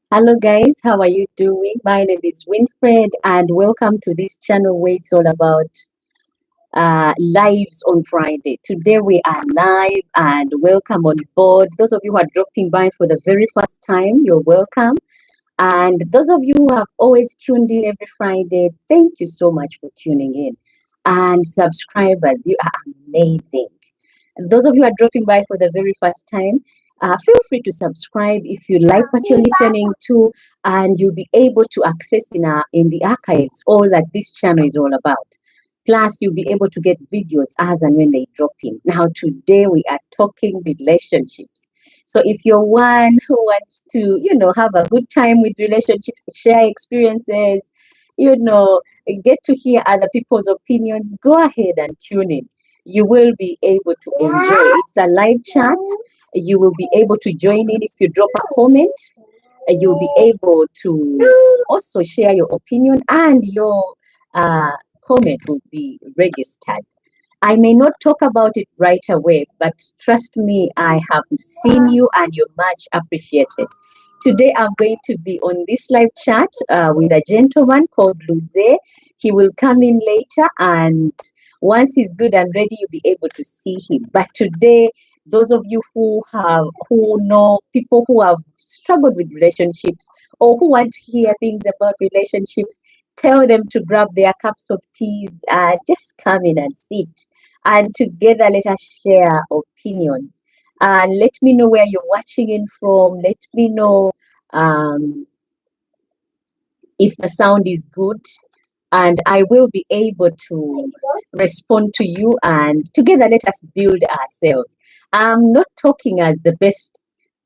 Hello guys, how are you doing? My name is Winfred and welcome to this channel where it's all about lives on Friday. Today we are live and welcome on board. Those of you who are dropping by for the very first time, you're welcome. And those of you who have always tuned in every Friday, thank you so much for tuning in. And subscribers, you are amazing. Those of you who are dropping by for the very first time, feel free to subscribe if you like what you're listening to, and you'll be able to access in the archives all that this channel is all about. Plus, you'll be able to get videos as and when they drop in. Now, today we are talking relationships. So, if you're one who wants to, have a good time with relationships, share experiences, get to hear other people's opinions, go ahead and tune in. You will be able to enjoy. It's a live chat. You will be able to join in if you drop a comment. You'll be able to also share your opinion, and your uh, comment will be registered. I may not talk about it right away, but trust me, I have seen you and you're much appreciated. Today, I'm going to be on this live chat with a gentleman called Luze. He will come in later, and once he's good and ready, you'll be able to see him. But today, those of you who know people who have struggled with relationships or who want to hear things about relationships, tell them to grab their cups of teas and just come in and sit. And together, let us share opinions. And let me know where you're watching in from. Let me know um, if the sound is good, and I will be able to respond to you. And together, let us build ourselves. I'm not talking as the best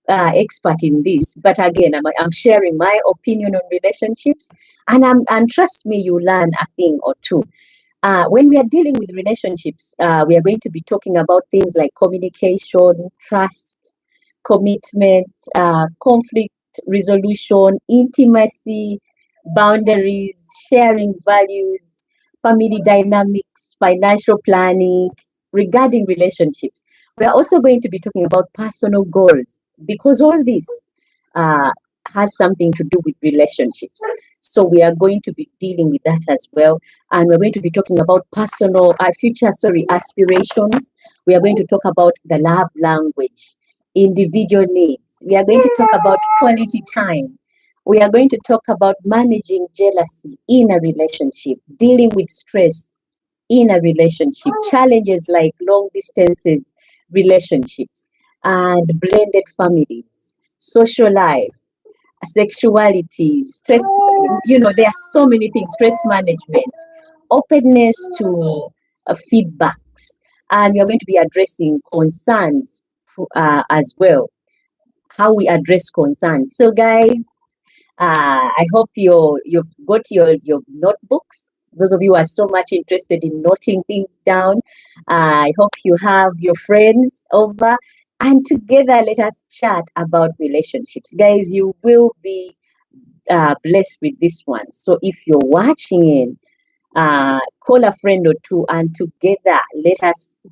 expert in this, but again, I'm sharing my opinion on relationships, and trust me, you learn a thing or two. When we are dealing with relationships, we are going to be talking about things like communication, trust, commitment, conflict resolution, intimacy, boundaries, sharing values, family dynamics, financial planning. Regarding relationships, we are also going to be talking about personal goals, because all this uh, has something to do with relationships. So we are going to be dealing with that as well, and we're going to be talking about personal aspirations. We are going to talk about the love language, individual needs. We are going to talk about quality time. We are going to talk about managing jealousy in a relationship, dealing with stress in a relationship, challenges like long distances relationships, and blended families, social life, sexuality, stress. There are so many things, stress management, openness to feedbacks, and we are going to be addressing concerns as well, how we address concerns. So, guys, I hope you've got your notebooks. Those of you who are so much interested in noting things down, I hope you have your friends over, and together let us chat about relationships. Guys, you will be blessed with this one. So if you're watching in, call a friend or two, and together let us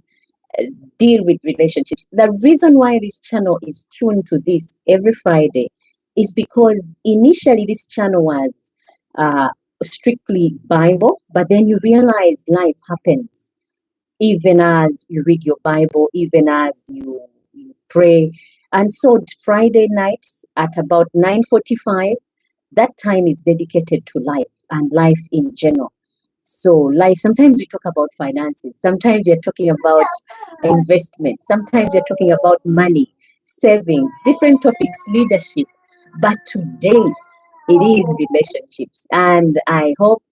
deal with relationships. The reason why this channel is tuned to this every Friday is because initially this channel was uh, strictly Bible, but then you realize life happens even as you read your Bible, even as you pray. And so Friday nights at about 9:45, that time is dedicated to life and life in general. So life, sometimes we talk about finances, sometimes we're talking about investment, sometimes we're talking about money, savings, different topics, leadership. But today it is relationships, and I hope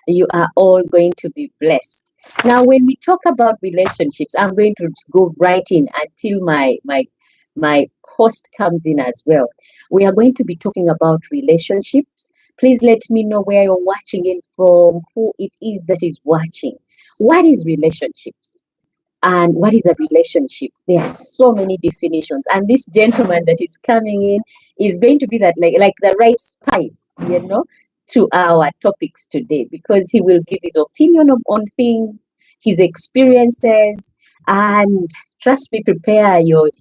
you are all going to be blessed. Now, when we talk about relationships, I'm going to go right in until my host comes in as well. We are going to be talking about relationships. Please let me know where you're watching in from, who it is that is watching. What is relationships? And what is a relationship? There are so many definitions. And this gentleman that is coming in is going to be that like the right spice, to our topics today, because he will give his opinion on things, his experiences, and trust me, prepare your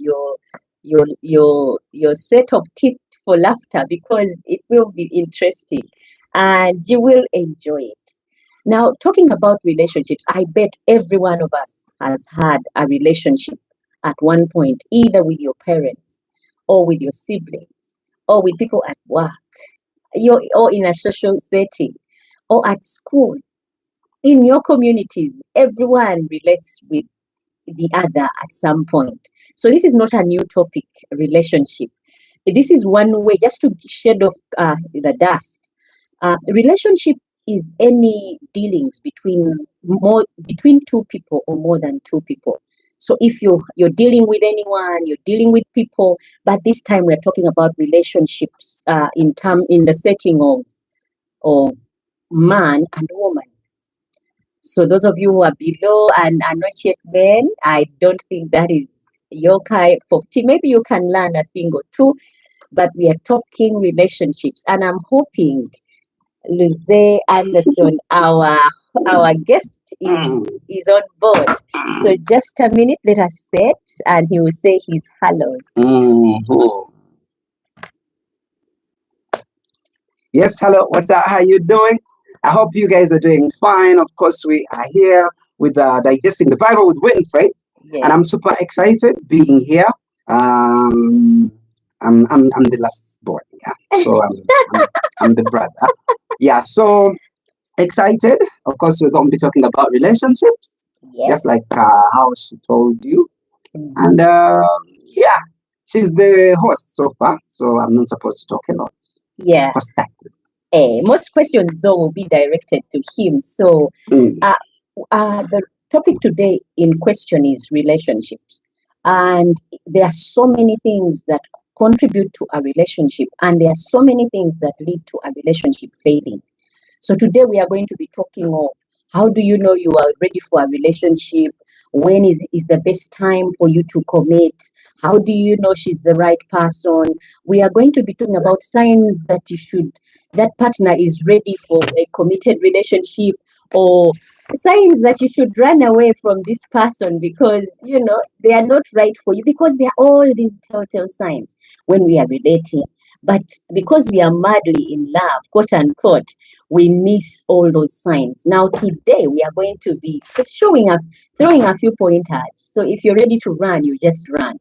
set of teeth for laughter because it will be interesting and you will enjoy it. Now, talking about relationships, I bet every one of us has had a relationship at one point, either with your parents or with your siblings or with people at work, or in a social setting or at school. In your communities, everyone relates with the other at some point. So this is not a new topic, relationship. This is one way just to shed off the dust. Relationship is any dealings between two people or more than two people. So if you're dealing with anyone, you're dealing with people, but this time we're talking about relationships in the setting of man and woman. So those of you who are below and are not yet men, I don't think that is your kind of tea. Maybe you can learn a thing or two, but we are talking relationships, and I'm hoping Luze Anderson, our guest, is on board. So just a minute, let us set, and he will say his hellos. Yes, hello. What's up? How you doing? I hope you guys are doing fine. Of course, we are here with digesting the Bible with Winfred, and I'm super excited being here. I'm the last boy, yeah. So I'm the brother. Yeah, so excited. Of course, we're going to be talking about relationships, just like how she told you. And yeah, she's the host so far, so I'm not supposed to talk a lot. Yeah. Host actors. Most questions, though, will be directed to him. So the topic today in question is relationships. And there are so many things that contribute to a relationship, and there are so many things that lead to a relationship failing. So today we are going to be talking of how do you know you are ready for a relationship? When is the best time for you to commit? How do you know she's the right person? We are going to be talking about signs that that partner is ready for a committed relationship, or signs that you should run away from this person because, they are not right for you, because there are all these telltale signs when we are relating. But because we are madly in love, quote unquote, we miss all those signs. Now, today we are going to be throwing a few pointers. So if you're ready to run, you just run.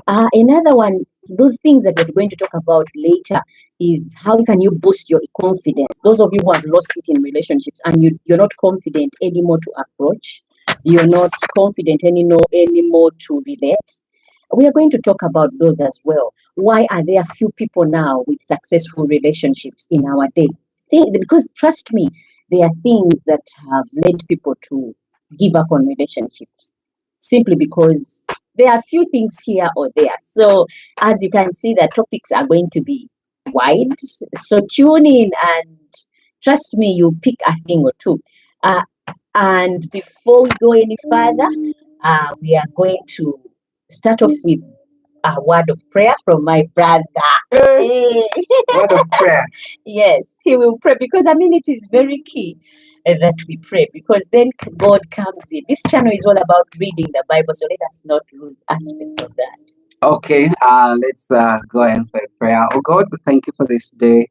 Another one, those things that we're going to talk about later, is how can you boost your confidence? Those of you who have lost it in relationships and you're not confident anymore to approach, you're not confident anymore to relate. We are going to talk about those as well. Why are there few people now with successful relationships in our day? Because trust me, there are things that have led people to give up on relationships simply because there are few things here or there. So as you can see, the topics are going to be wide. So tune in and trust me, you pick a thing or two. And before we go any further, we are going to start off with a word of prayer from my brother. Hey. Word of prayer. Yes, he will pray, because it is very key that we pray, because then God comes in. This channel is all about reading the Bible, so let us not lose aspect of that. Okay, let's go ahead for a prayer. Oh God, we thank you for this day.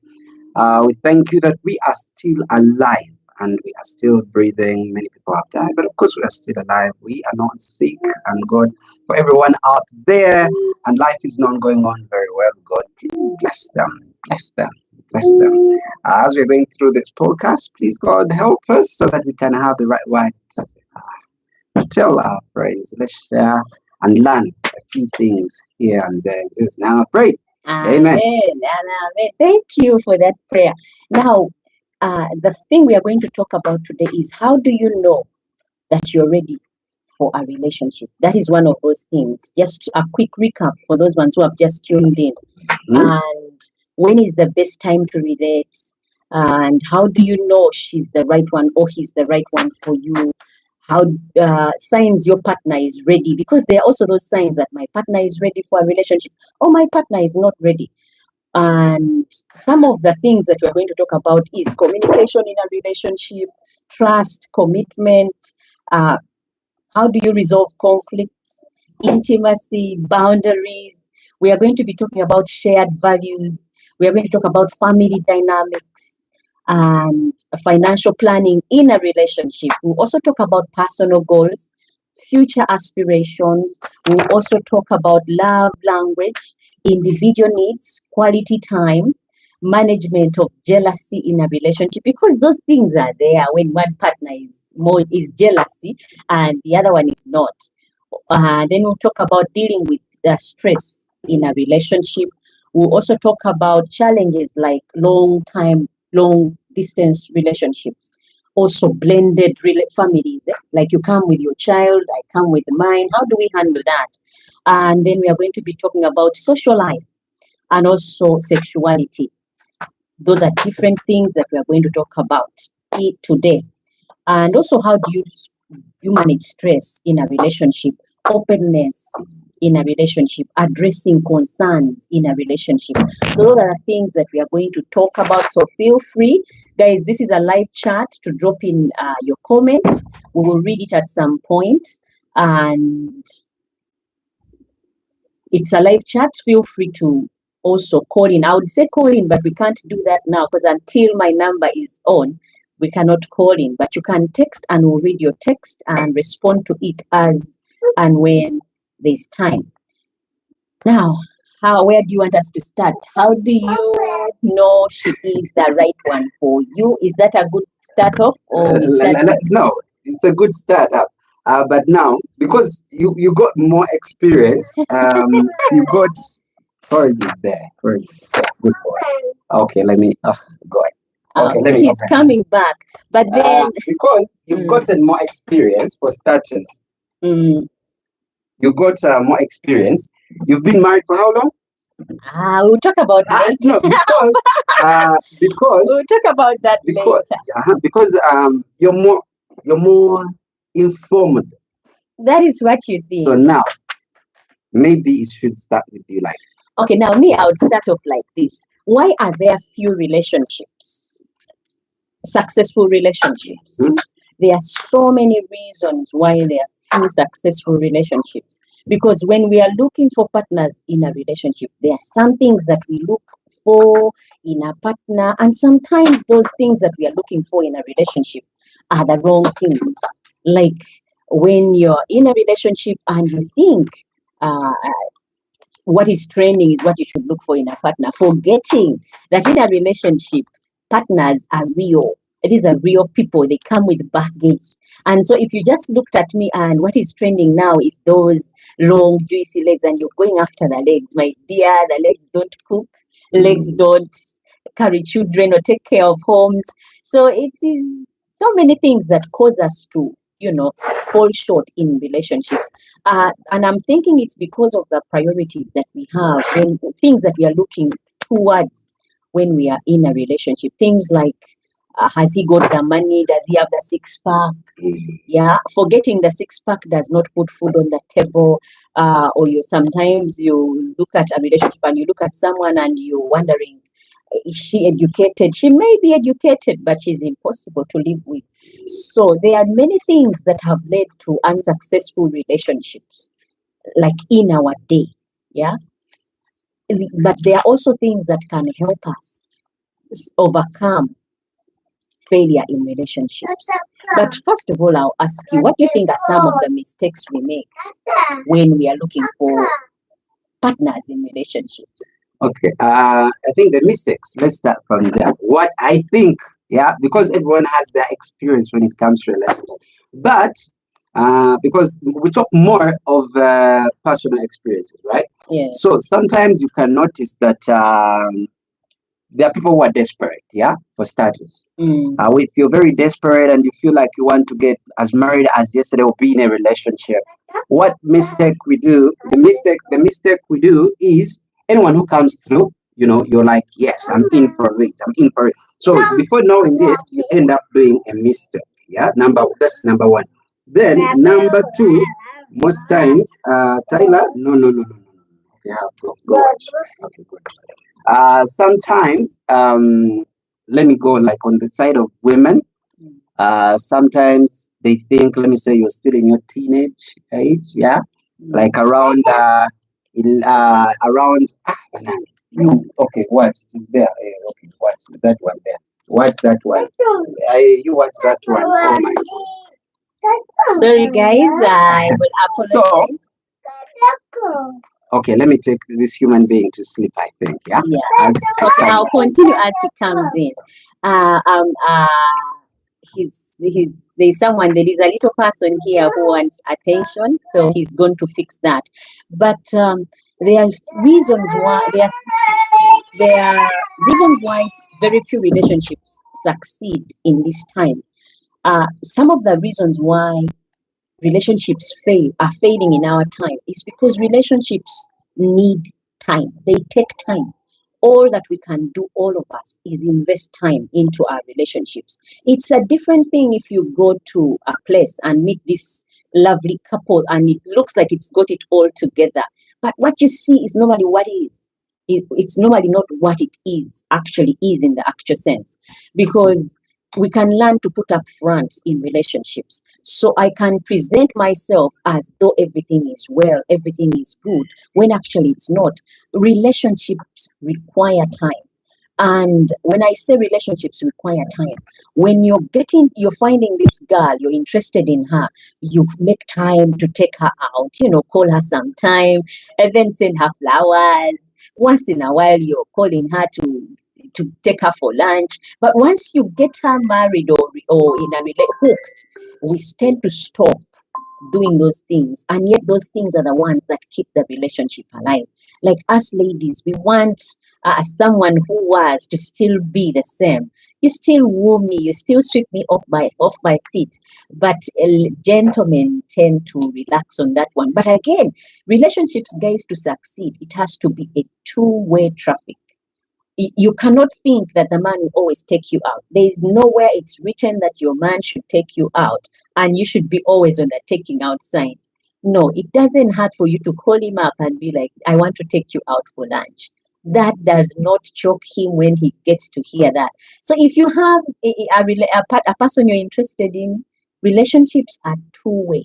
We thank you that we are still alive and we are still breathing. Many people have died, but of course we are still alive. We are not sick. And God, for everyone out there, and life is not going on very well, God, please bless them, bless them, bless them. As we're going through this podcast, please, God, help us so that we can have the right words to tell our friends. Let's share and learn a few things here and there. Just now pray. Amen. Amen. Thank you for that prayer. Now, the thing we are going to talk about today is, how do you know that you're ready for a relationship? That is one of those things. Just a quick recap for those ones who have just tuned in. And when is the best time to relate? And how do you know she's the right one or he's the right one for you? How signs your partner is ready, because there are also those signs that my partner is ready for a relationship or my partner is not ready. And some of the things that we're going to talk about is communication in a relationship, trust, commitment, how do you resolve conflicts, intimacy, boundaries. We are going to be talking about shared values, We are going to talk about family dynamics and financial planning in a relationship. We'll also talk about personal goals, future aspirations. We'll also talk about love language, individual needs, quality time, management of jealousy in a relationship, because those things are there when one partner is jealousy and the other one is not. Then we'll talk about dealing with stress in a relationship. We'll also talk about challenges like long distance relationships, also blended families. Like you come with your child, I come with mine. How do we handle that? And then we are going to be talking about social life and also sexuality. Those are different things that we are going to talk about today. And also, how do you manage stress in a relationship, openness in a relationship, addressing concerns in a relationship. So those are the things that we are going to talk about. So feel free, guys, this is a live chat, to drop in your comment. We will read it at some point. And it's a live chat. Feel free to also call in. I would say call in, but we can't do that now because until my number is on, we cannot call in. But you can text and we'll read your text and respond to it as and when there's time. Now, where do you want us to start? How do you know she is the right one for you? Is that a good start off, or is that no? It's a good start up. But now, because you got more experience, you got Courage is there. Courage is there. Good boy. Okay, let me go ahead. Okay, let me. He's coming back, but then because you've gotten more experience for starters. You got more experience. You've been married for how long? We'll talk about that. No, because we'll talk about that later. Because you're more informed. That is what you think. So now, maybe it should start with you like. Okay, now me, I would start off like this. Why are there few relationships, successful relationships? There are so many reasons why there are few successful relationships. Because when we are looking for partners in a relationship, there are some things that we look for in a partner, and sometimes those things that we are looking for in a relationship are the wrong things. Like when you're in a relationship and you think what is trending is what you should look for in a partner, forgetting that in a relationship, partners are real. These are real people. They come with baggage. And so if you just looked at me and what is trending now is those long, juicy legs, and you're going after the legs, my dear, the legs don't cook, legs don't carry children or take care of homes. So it is so many things that cause us to, fall short in relationships. And I'm thinking it's because of the priorities that we have and things that we are looking towards when we are in a relationship. Things like, has he got the money? Does he have the six-pack? Yeah, forgetting the six-pack does not put food on the table. Or sometimes you look at a relationship and you look at someone and you're wondering, is she educated? She may be educated, but she's impossible to live with. So there are many things that have led to unsuccessful relationships, like in our day. Yeah. But there are also things that can help us overcome failure in relationships. But first of all, I'll ask you, what do you think are some of the mistakes we make when we are looking for partners in relationships? Okay, I think the mistakes, let's start from there. What I think, because everyone has their experience when it comes to relationship. But because we talk more of personal experiences, right? Yeah. So sometimes you can notice that there are people who are desperate, for starters. If you're very desperate and you feel like you want to get as married as yesterday or be in a relationship, what mistake we do, the mistake we do is anyone who comes through, you're like, yes, I'm in for it. So before knowing it, you end up doing a mistake. That's number one. Then number two, most times, Tyler, no. Go watch. Okay, good. Sometimes, let me go like on the side of women. Sometimes they think, let me say you're still in your teenage age, like around You okay? What it is there? Okay, what's that one there? What's that one? You watch that one? Oh my God! Sorry, guys. I will So apologize. okay, let me take this human being to sleep. I think, yeah. Yeah. As I Okay, come. I'll continue as he comes in. Uh, um, uh, there's a little person here who wants attention, so he's going to fix that. But there are reasons why there are reasons why very few relationships succeed in this time. Some of the reasons why relationships are failing in our time is because relationships need time. They take time. All that we can do, all of us, is invest time into our relationships. It's a different thing if you go to a place and meet this lovely couple and it looks like it's got it all together. But what you see is normally what is. It's normally not what it actually is in the actual sense. Because we can learn to put up fronts in relationships. So I can present myself as though everything is well, everything is good, when actually it's not. Relationships require time. And when I say relationships require time, when you're finding this girl, you're interested in her, you make time to take her out, call her sometime, and then send her flowers. Once in a while, you're calling her to take her for lunch. But once you get her married or in a hooked, we tend to stop doing those things. And yet those things are the ones that keep the relationship alive. Like us ladies, we want someone who was to still be the same. You still woo me, you still sweep me off my feet. But gentlemen tend to relax on that one. But again, relationships, guys, to succeed, it has to be a two-way traffic. You cannot think that the man will always take you out. There is nowhere it's written that your man should take you out and you should be always on the taking out side. No, it doesn't hurt for you to call him up and be like, I want to take you out for lunch. That does not choke him when he gets to hear that. So if you have a person you're interested in, relationships are two-way.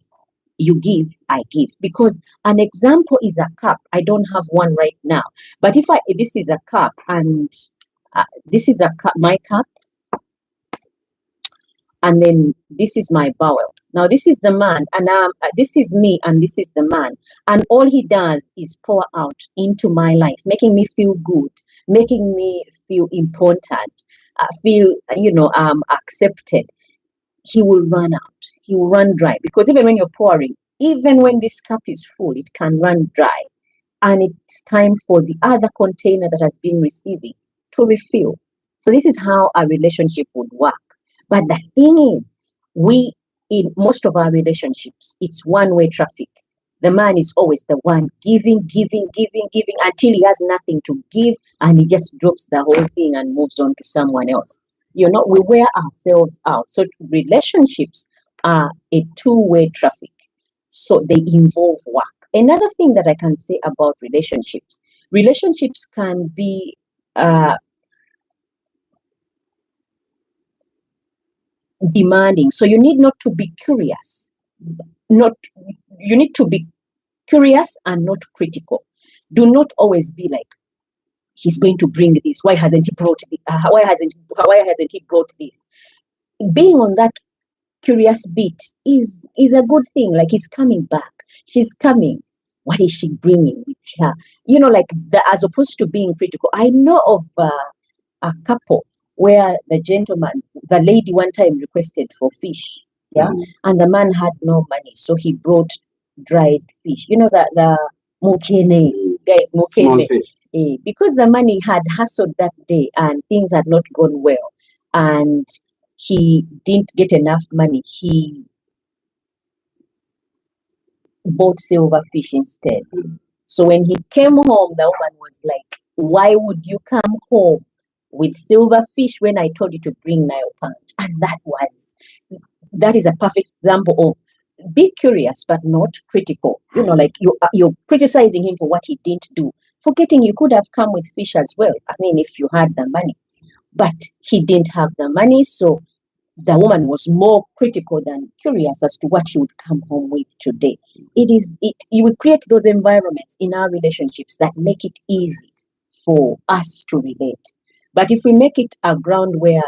You give, I give. Because an example is a cup. I don't have one right now. But if this is a cup and this is my cup, and then this is my bowl. Now this is the man, and this is me, and this is the man. And all he does is pour out into my life, making me feel good, making me feel important, feel accepted. He will run out. He will run dry, because even when you're pouring, even when this cup is full, it can run dry. And it's time for the other container that has been receiving to refill. So this is how a relationship would work. But the thing is, in most of our relationships, it's one-way traffic. The man is always the one giving, giving, giving, giving until he has nothing to give, and he just drops the whole thing and moves on to someone else. We wear ourselves out. So relationships are a two-way traffic. So they involve work. Another thing that I can say about relationships can be demanding. So you need not to be curious. You need to be curious and not critical. Do not always be like, he's going to bring this. Why hasn't he brought this? Why hasn't he brought this? Being on that curious bit is a good thing. Like, he's coming back. She's coming. What is she bringing with her? As opposed to being critical. I know of a couple where the lady one time requested for fish, yeah, and the man had no money, so he brought dried fish. The mukene, guys, mukene. Because the money had hustled that day and things had not gone well, and he didn't get enough money, he bought silverfish instead. So when he came home, the woman was like, why would you come home with silverfish when I told you to bring Nile punch? And that is a perfect example of be curious but not critical. Like you're criticizing him for what he didn't do, forgetting you could have come with fish as well. I mean, if you had the money, but he didn't have the money, so the woman was more critical than curious as to what he would come home with today. You will create those environments in our relationships that make it easy for us to relate. But if we make it a ground where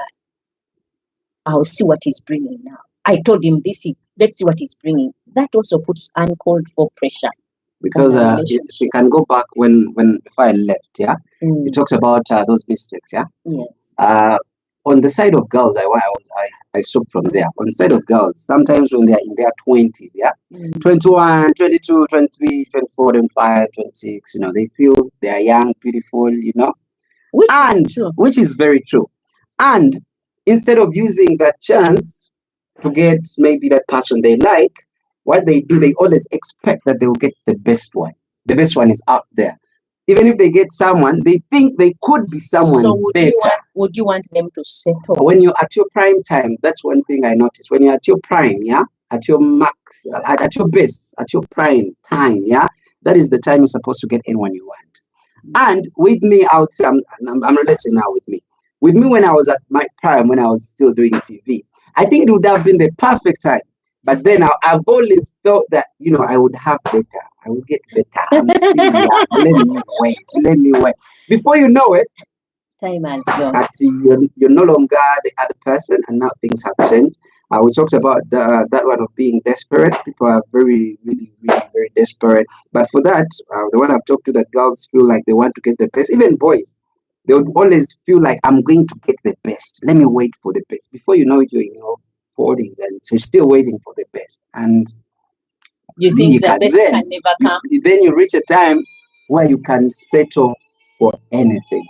I'll see what he's bringing now. I told him this, let's see what he's bringing. That also puts uncalled for pressure. Because we can go back when before I left, yeah, you talked about those mistakes, yeah. Yes. On the side of girls, I stopped from there. On the side of girls, sometimes when they are in their 20s, yeah, 21, 22, 23, 24, 25, 26, you know, they feel they are young, beautiful, you know, which is very true. And instead of using that chance to get maybe that person they like, what they do, they always expect that they will get the best one. The best one is out there. Even if they get someone, they think they could be someone better. Would you want them to settle? When you're at your prime time, that's one thing I noticed. When you're at your prime, yeah, at your max, at your best, at your prime time, yeah, that is the time you're supposed to get anyone you want. And with me, I'm relating now with me. With me, when I was at my prime, when I was still doing TV, I think it would have been the perfect time. But then I've always thought that, you know, I would have better. I would get better. I'm still young. Let me wait. Before you know it, time has gone. You're no longer the other person, and now things have changed. We talked about that one of being desperate. People are very, really, really, very desperate. But for that, the one I've talked to, that girls feel like they want to get the best. Even boys, they would always feel like, I'm going to get the best. Let me wait for the best. Before you know it, you're in your 40s, and so you're still waiting for the best. And you think the best can never come. Then you reach a time where you can settle for anything.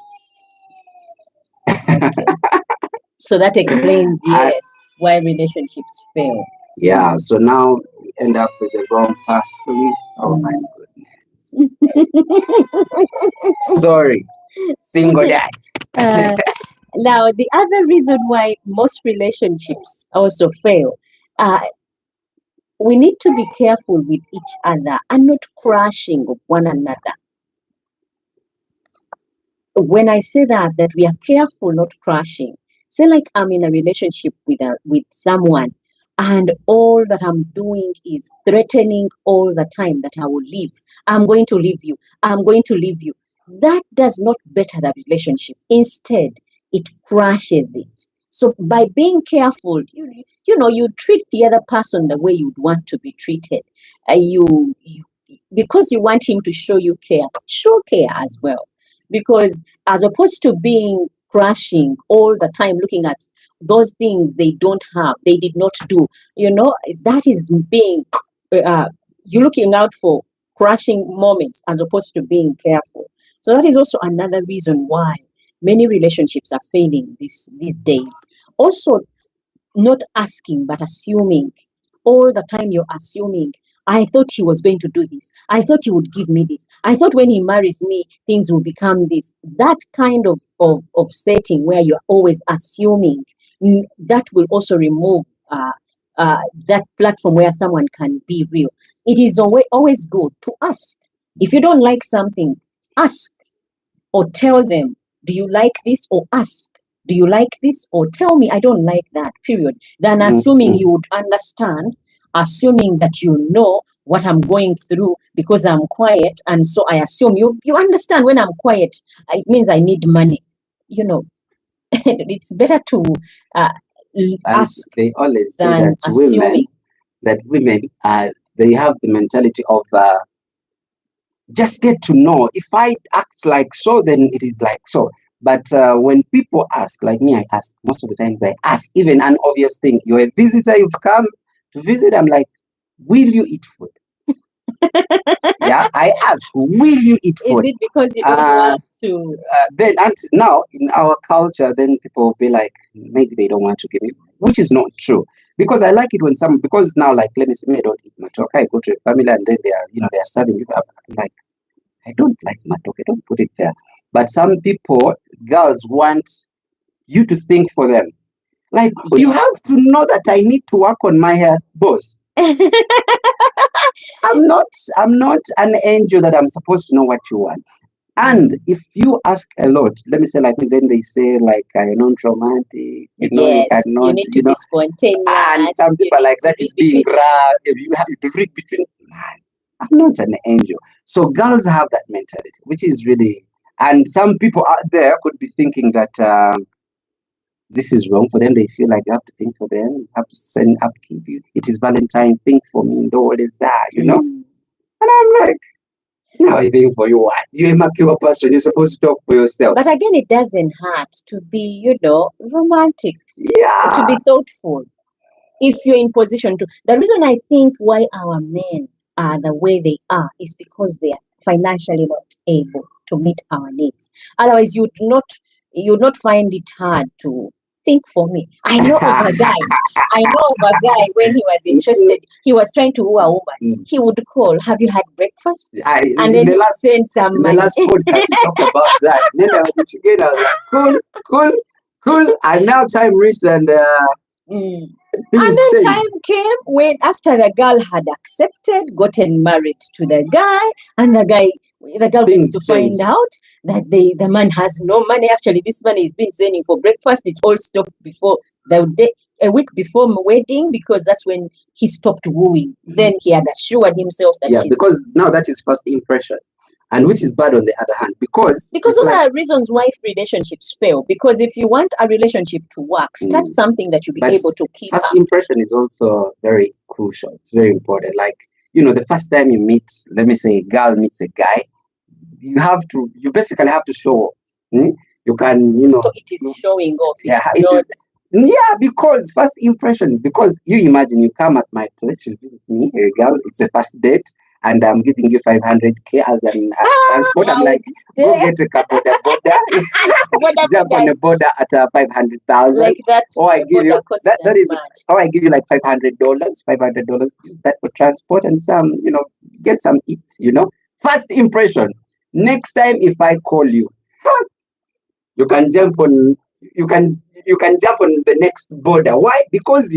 So that explains, yes, why relationships fail. Yeah, so now we end up with the wrong person. Oh my goodness. Sorry, single dad. Now, the other reason why most relationships also fail, we need to be careful with each other and not crashing of one another. When I say that we are careful not crashing, say like I'm in a relationship with someone, and all that I'm doing is threatening all the time that I will leave. I'm going to leave you. I'm going to leave you. That does not better the relationship. Instead, it crashes it. So by being careful, you treat the other person the way you'd want to be treated. Because you want him to show you care, show care as well. Because as opposed to being crashing all the time, looking at those things they don't have, they did not do, that is being, you're looking out for crashing moments as opposed to being careful. So that is also another reason why many relationships are failing these days. Also, not asking but assuming. All the time you're assuming. I thought he was going to do this. I thought he would give me this. I thought when he marries me, things will become this. That kind of setting where you're always assuming, that will also remove that platform where someone can be real. It is always good to ask. If you don't like something, ask or tell them, do you like this? Or ask, do you like this? Or tell me, I don't like that, period. Then assuming you would understand, assuming that you know what I'm going through because I'm quiet, and so I assume you understand when I'm quiet, it means I need money. It's better to ask. They always say that women they have the mentality of just get to know. If I act like so, then it is like so. But when people ask, like me, I ask. Most of the times I ask even an obvious thing. You're a visitor, you've come to visit. I'm like, will you eat food? Yeah, I ask, will you eat food? Is it because you don't want to? Then now in our culture, then people will be like, maybe they don't want to give me, which is not true. Because I like it when because now, like, let me say, I don't eat matok. I go to a family and then they are serving you. I'm like, I don't like matok. I don't put it there. But some people, girls, want you to think for them. Like, you have to know that I need to work on my hair, boss. I'm not an angel that I'm supposed to know what you want. And if you ask a lot, let me say, like, then they say, like, you're not romantic. You cannot, you need to be spontaneous. And some people like that is being rough. You have to read between. Man, I'm not an angel. So girls have that mentality, which is really And some people out there could be thinking that this is wrong for them. They feel like you have to think for them, you have to send upkeep. It is Valentine, think for me, and all is that, you know? And I'm like, no, I think for you what? You're a mature person, you're supposed to talk for yourself. But again, it doesn't hurt to be, romantic, to be thoughtful. If you're in position to. The reason I think why our men are the way they are is because they are financially not able to meet our needs. Otherwise, you'd not find it hard to think for me. I know of a guy. When he was interested, he was trying to woo a woman. He would call, "Have you had breakfast?" And then send some money. The last podcast we talked about that. Then I was like, cool. And now time reached and and then changed. time came when after the girl had accepted, gotten married to the guy, and the girl Things gets to find out that the man has no money. Actually, this money is being sending for breakfast. It all stopped before a week before my wedding, because that's when he stopped wooing. Then he had assured himself that because now that is first impression. And which is bad on the other hand, because those are reasons why relationships fail. Because if you want a relationship to work, start something that you'll be able to keep first up. impression is also very crucial. It's very important. Like, the first time you meet, let me say a girl meets a guy, you basically have to show. You can, So it is showing off. Because first impression, because you imagine you come at my place, you visit me, a girl, it's a first date, and I'm giving you 500K as an transport. I'm like, go get a border. Jump on the border at 500,000. Like that. Or I give you that is. Or I give you like $500. $500. Use that for transport and some, get some eats. First impression. Next time, if I call you, you can jump on. You can jump on the next border. Why? Because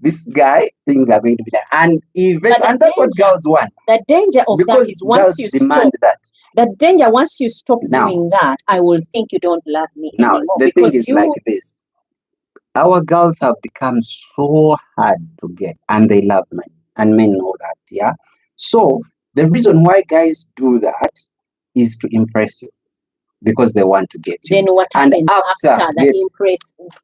this guy, things are going to be there. And that's what girls want. The danger of that is once you stop. The danger, once you stop doing that, I will think you don't love me anymore. Now, the thing is like this. Our girls have become so hard to get, and they love men. And men know that, yeah? So, the reason why guys do that is to impress you. Because they want to get you. Then what happens after the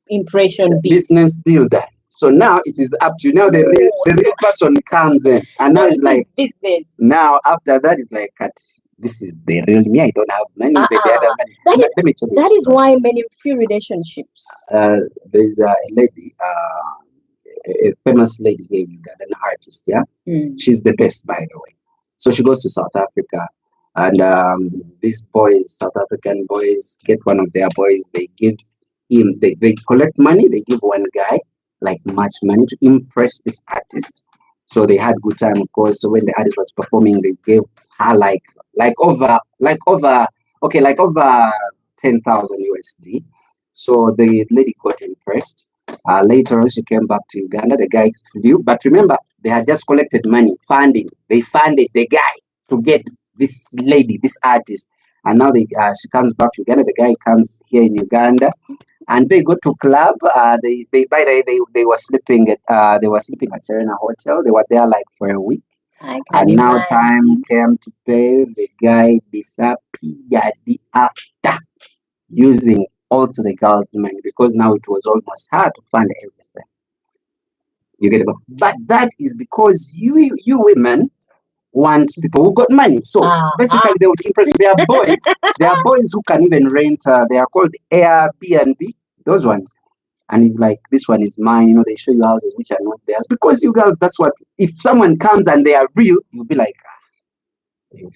impression business still done. So now it is up to you. Now the real person comes in, and now it's like business. Now after that, it's like, this is the real me. I don't have money. Let me tell you. That is why many few relationships. There's a lady, a famous lady here in Uganda, an artist. Yeah, she's the best, by the way. So she goes to South Africa, and these boys, South African boys, get one of their boys. They give him. They collect money. They give one guy like much money to impress this artist. So they had good time, of course. So when the artist was performing, they gave her like over 10,000 USD. So the lady got impressed. Later on, she came back to Uganda. The guy flew, but remember, they had just collected money, funding. They funded the guy to get this lady, this artist, and now she comes back to Uganda. The guy comes here in Uganda. And they go to club. They were sleeping at Serena Hotel. They were there like for a week. And now time came to pay. The guy disappeared after using also the girl's money, because now it was almost hard to fund everything. You get it? But that is because you women want people who got money. So basically they would impress their boys. There are boys who can even rent, they are called Airbnb, those ones. And it's like, this one is mine, they show you houses which are not theirs. Because you girls, that's what, if someone comes and they are real, you'll be like, you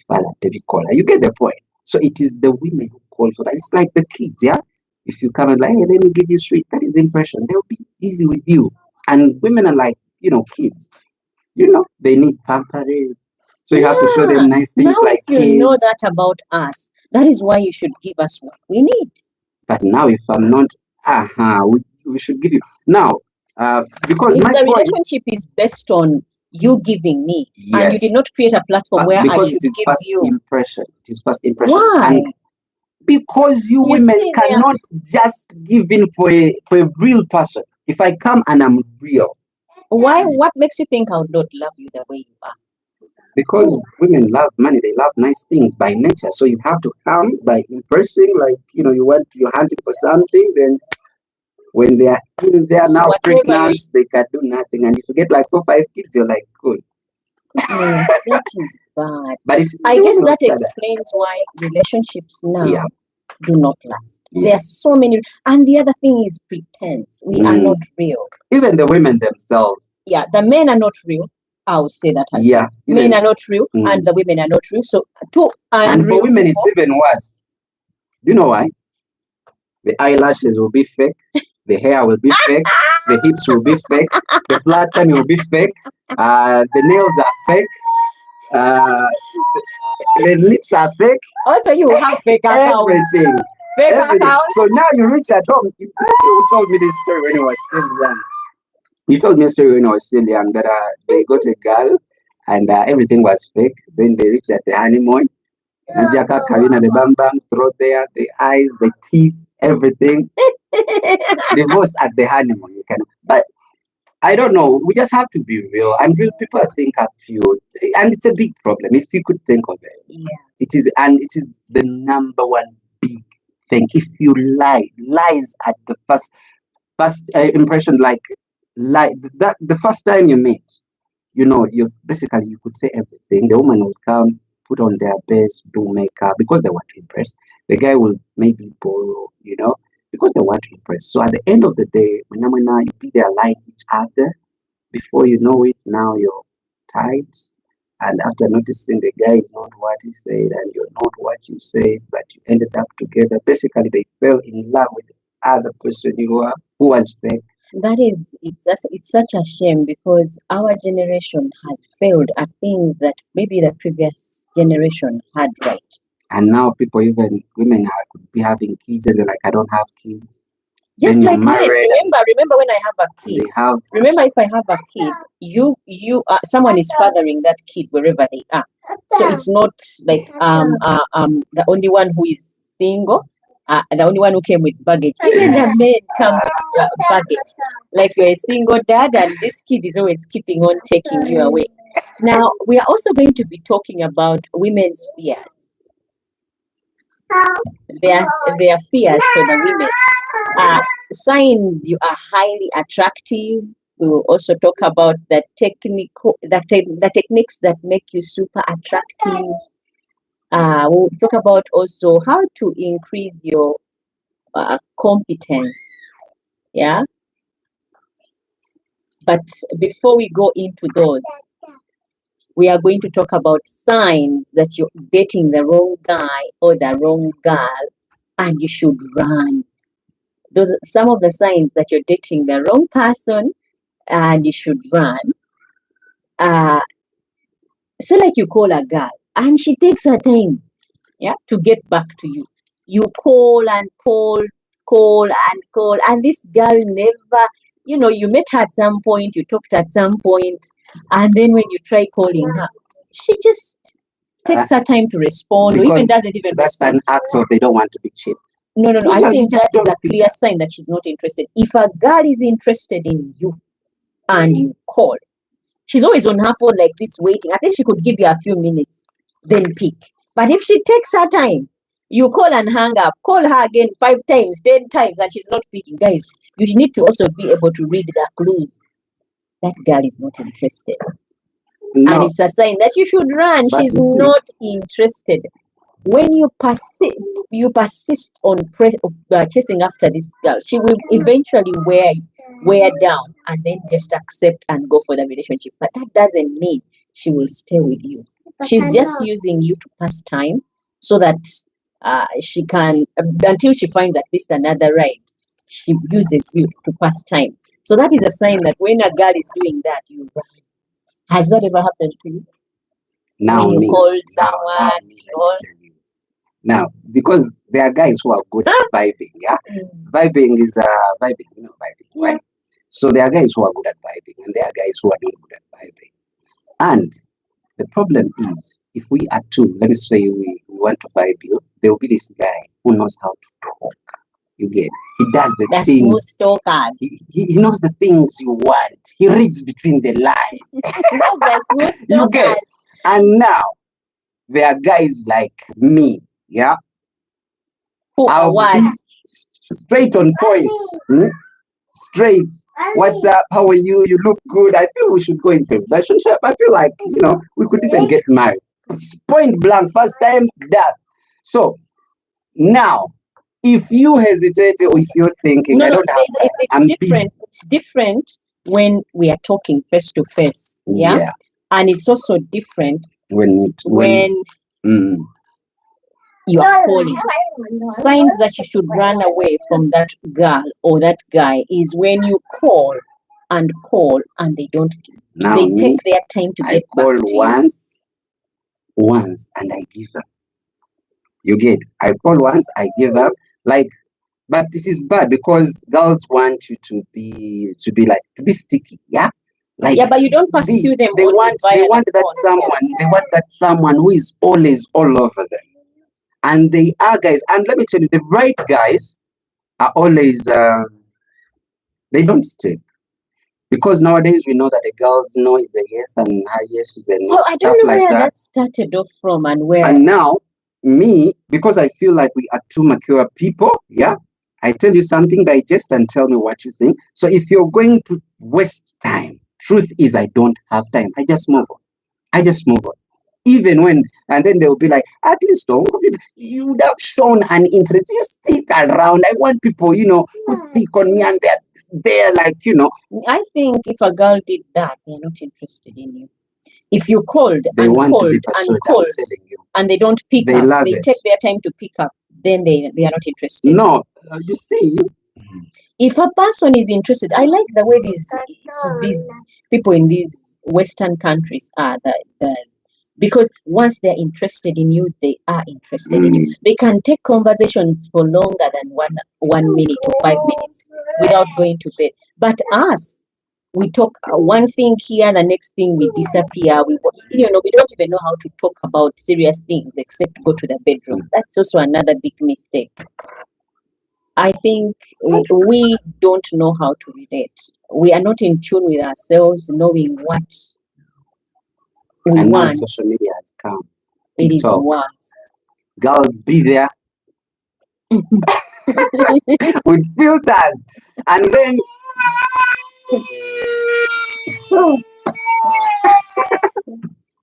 get the point. So it is the women who call for that. It's like the kids, yeah? If you come and like, hey, let me give you sweet, that is impression. They'll be easy with you. And women are like, kids. They need pampering. So you have to show them nice things now like if you know that about us, that is why you should give us what we need. But now if I'm not, we should give you. Now, because if the relationship is based on you giving me, and you did not create a platform where I should give you. Impression. It is first impression. Why? And because you women cannot just give in for a real person. If I come and I'm real. Why? What makes you think I would not love you the way you are? because women love money, they love nice things by nature. So you have to come by impressing, like you're hunting for something. Then when they are So now whatever pregnant, they can do nothing. And if you get like 4, 5 kids, you're like, good. yes, that is bad. But it's I guess that explains. explains why relationships now Yeah. do not last. There are Yes. so many, and the other thing is pretense. We are not real. Even the women themselves. Yeah, the men are not real. I would say that as Yeah. well. Men are not real, and the women are not real. So two And unreal for women, people. it's even worse. Do you know why? The eyelashes will be fake. The hair will be fake. The hips will be fake. The flat tummy will be fake. The nails are fake. The lips are fake. Also, you have fake accounts. Everything. Fake Everything. accounts. So now you reach at home. It's you who told me this story when I was still young. You told me a story when I was still young that they got a girl and everything was fake. Then they reached at the honeymoon. Najaka, Karina, the bam bam, throat there, the eyes, the teeth, everything. Divorce at the honeymoon. You can, but I don't know. We just have to be real. And real people think are few, and it's a big problem. If you could think of it, it is, and it is the number one big thing. If you lies at the first impression, like that the first time you meet, you basically you could say everything. The woman will come, put on their best, do makeup because they want to impress. The guy will maybe borrow, because they want to impress. So at the end of the day, when you be there lying each other, before you know it, now you're tight. And after noticing the guy is not what he said and you're not what you said, but you ended up together. Basically, they fell in love with the other person who was fake. That is, it's such a shame because our generation has failed at things that maybe the previous generation had right. And now people, even women, could be having kids and they're like, I don't have kids. Just Then like you're men. married Remember when I have a kid. Remember, if I have a kid, someone is fathering that kid wherever they are. So it's not like the only one who is single, the only one who came with baggage. Even the men come with baggage. Like you're a single dad, and this kid is always keeping on taking you away. Now we are also going to be talking about women's fears. Their fears for the women. Signs you are highly attractive. We will also talk about the techniques that make you super attractive. We'll talk about also how to increase your competence. Yeah. But before we go into those, we are going to talk about signs that you're dating the wrong guy or the wrong girl, and you should run. Those are some of the signs that you're dating the wrong person and you should run. So like you call a girl and she takes her time, to get back to you. You call and call and call, and this girl never, you met her at some point, you talked at some point, and then when you try calling her, she just takes her time to respond, or even doesn't even That's respond. an act of they don't want to be cheap. No. I think that is a clear sign that she's not interested. If a girl is interested in you and you call, she's always on her phone like this waiting. I think she could give you a few minutes, then pick. But if she takes her time, you call and hang up, call her again 5 times, 10 times, and she's not picking. Guys, you need to also be able to read the clues. That girl is not interested. No. And it's a sign that you should run. She's not interested. When you persist on chasing after this girl, she will eventually wear down and then just accept and go for the relationship. But that doesn't mean she will stay with you. She's just using you to pass time so that she can, until she finds at least another ride, she uses you to pass time. So that is a sign that when a girl is doing that, you run. Has that ever happened to you? Now, when you called someone? Now, because there are guys who are good at vibing, Vibing is vibing, right? So there are guys who are good at vibing, and there are guys who are not good at vibing. And the problem is, if we are two, let me say we want to vibe you, there will be this guy who knows how to talk. You get? He does the things. Smooth talker. He knows the things you want. He reads between the lines. The smooth You get? And now there are guys like me, yeah, Who are I'll what? be straight on point. Straight. What's up? How are you? You look good. I feel we should go into a relationship. I feel like, we could even get married. It's point blank, first time, that. So now, if you hesitate or if you're thinking, No, I no, don't have time, it's I'm different. busy. It's different when we are talking face to face. Yeah. Yeah. And it's also different When mm, you are calling. Signs that you should run away from that girl or that guy is when you call and they don't. now They me, take their time to I get call back to you. once, and I give up. You get? I call once, I give up. Like, but it is bad because girls want you to be sticky, yeah. Like, Yeah, but you don't pursue them. they only want via they the want that phone. someone who is always all over them, and they are guys. And let me tell you, the right guys are always they don't stick. Because nowadays we know that the girls know is a yes and her yes is a no, Oh, I stuff don't know like where that. that started off from and where. And now, me, because I feel like we are two mature people, yeah, I tell you something, digest and tell me what you think. So if you're going to waste time, truth is I don't have time. I just move on. Even when, and then they'll be like, at least you would have shown an interest. You stick around. I want people, who stick on me and they're like, I think if a girl did that, they're not interested in you. If you called they and want to called be and pursued, I'm called telling you. and they don't pick They up, love they it. take their time to pick up, then they are not interested. No, you see, If a person is interested, I like the way these people in these Western countries are. Because once they're interested in you, they are interested in you. They can take conversations for longer than 1 minute to 5 minutes without going to bed. But us, we talk one thing here, the next thing we disappear. We don't even know how to talk about serious things except go to the bedroom. That's also another big mistake. I think we don't know how to relate. We are not in tune with ourselves, knowing what we and now want. social media has come. It is TikTok. worse. Girls be there with filters, and then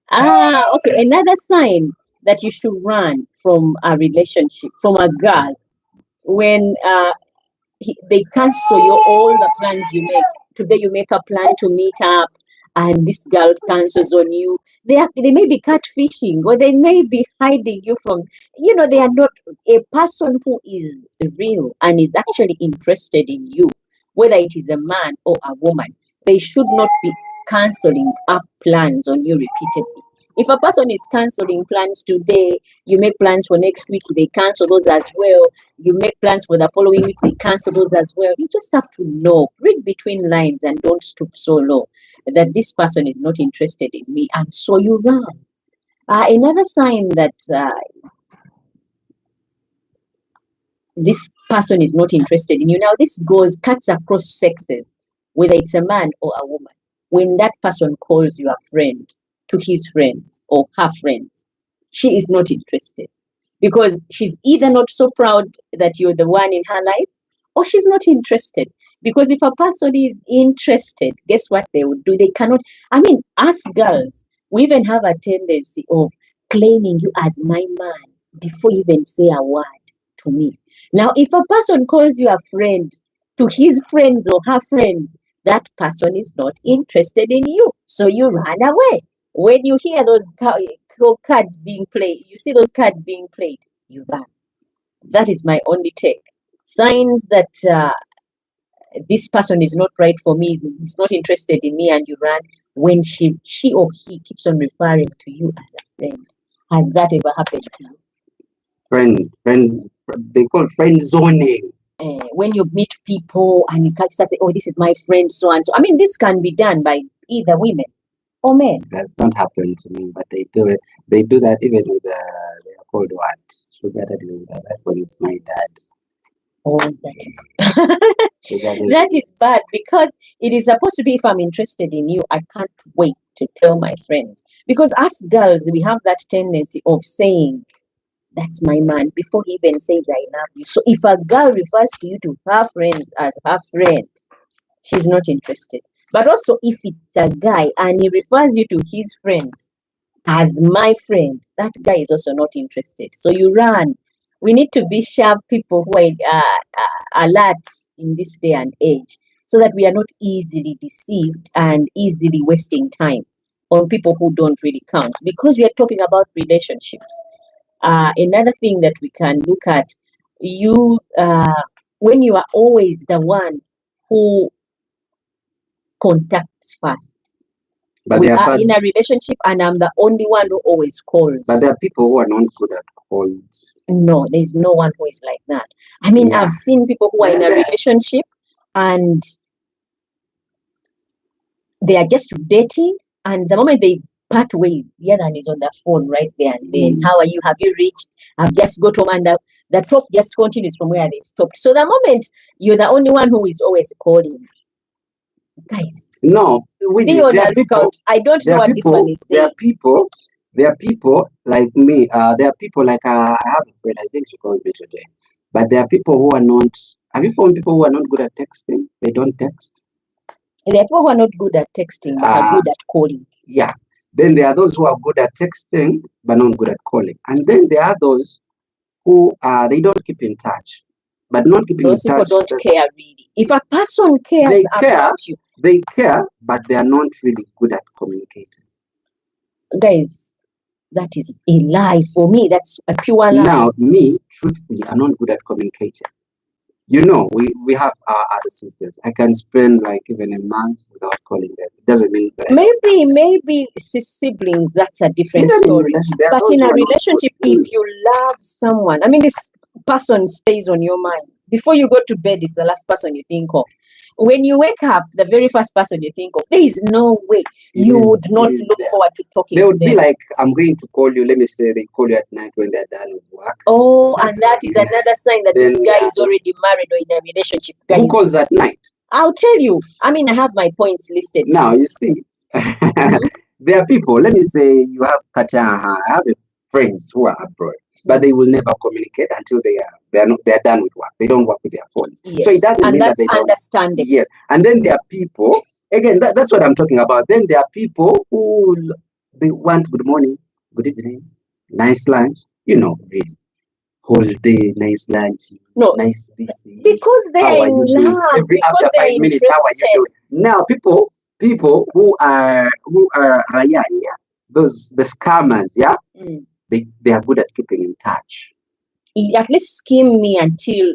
Okay. Another sign that you should run from a relationship, from a girl, when they cancel all the plans you make. Today you make a plan to meet up, and this girl cancels on you. They may be catfishing, or they may be hiding you from. They are not a person who is real and is actually interested in you, whether it is a man or a woman. They should not be canceling up plans on you repeatedly. If a person is canceling plans today, you make plans for next week, they cancel those as well. You make plans for the following week, they cancel those as well. You just have to know, read between lines and don't stoop so low that this person is not interested in me, and so you run. Another sign that this person is not interested in you. Now, this cuts across sexes, whether it's a man or a woman. When that person calls you a friend to his friends or her friends, she is not interested because she's either not so proud that you're the one in her life, or she's not interested. Because if a person is interested, guess what they would do? They cannot. I mean, us girls, we even have a tendency of claiming you as my man before you even say a word to me. Now, if a person calls you a friend to his friends or her friends, that person is not interested in you. So you run away. When you hear those cards being played, you see those cards being played, you run. That is my only take. Signs that this person is not right for me, is not interested in me, and you run when she or he keeps on referring to you as a friend. Has that ever happened to you? Friends, they call friend zoning. When you meet people and you can start say, "Oh, this is my friend," so and so. I mean, this can be done by either women or men. That's not happened to me, but they do it. They do that even with they are called what? Sugar daddy. That one is my dad. Oh, that is That is bad because it is supposed to be if I'm interested in you, I can't wait to tell my friends. Because us girls, we have that tendency of saying, that's my man, before he even says I love you. So if a girl refers to you to her friends as her friend, she's not interested. But also if it's a guy and he refers you to his friends as my friend, that guy is also not interested. So you run. We need to be sharp people who are alert in this day and age so that we are not easily deceived and easily wasting time on people who don't really count. Because we are talking about relationships. Another thing that we can look at, you when you are always the one who contacts first. But We are in a relationship and I'm the only one who always calls. But there are people who are not good at calls. No, there's no one who is like that. I mean, I've seen people who are in a relationship and they are just dating, and the moment they part ways, the other one is on the phone right there and then. How are you? Have you reached? I've just got home, and the talk just continues from where they stopped. So the moment you're the only one who is always calling, guys. No, be on the lookout. I don't know what this one is saying. There are people like me. There are people like I have a friend. I think she called me today. But there are people who are not. Have you found people who are not good at texting? They don't text. There are people who are not good at texting but are good at calling. Yeah. Then there are those who are good at texting but not good at calling. And then there are those who they don't keep in touch. But not keeping those in touch. Those people don't care really. If a person cares about you, they care, but they are not really good at communicating. Guys, that is a lie for me. That's a pure lie. Now, me, truthfully, I'm not good at communicating. You know, we have our other sisters. I can spend like even a month without calling them. It doesn't mean that maybe siblings, that's a different story. But in a relationship, if you love someone, I mean, this person stays on your mind. Before you go to bed, it's the last person you think of. When you wake up, the very first person you think of, there is no way you would not look forward to talking to them. They would be like, I'm going to call you. Let me say they call you at night when they're done with work. Oh, and that is another sign that this guy is already married or in a relationship. Guys, who calls at night? I'll tell you. I mean, I have my points listed. Now, you see, there are people, let me say you have Kataha. I have friends who are abroad, but they will never communicate until they're done with work. They don't work with their phones. Yes. So it doesn't mean that they don't understand it. Yes. And then there are people, again, that's what I'm talking about. Then there are people who they want good morning, good evening, nice lunch, really. Whole day, nice lunch, nice this. Because they are in love. After 5 minutes, how are you doing? Now people who are those the scammers, they are good at keeping in touch. At least skim me until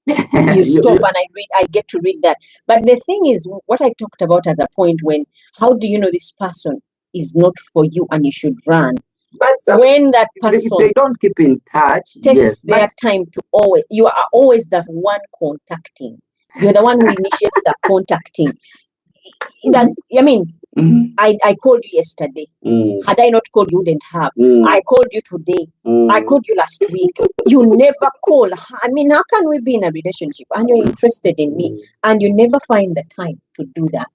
you stop and I get to read that. But the thing is, what I talked about as a point when, how do you know this person is not for you and you should run? But when that person they don't keep in touch, takes their time to you are always the one contacting. You're the one who initiates the contacting. I mean, I called you yesterday. Had I not called, you wouldn't have. I called you today. I called you last week. You never call. I mean, how can we be in a relationship and you're interested in me and you never find the time to do that?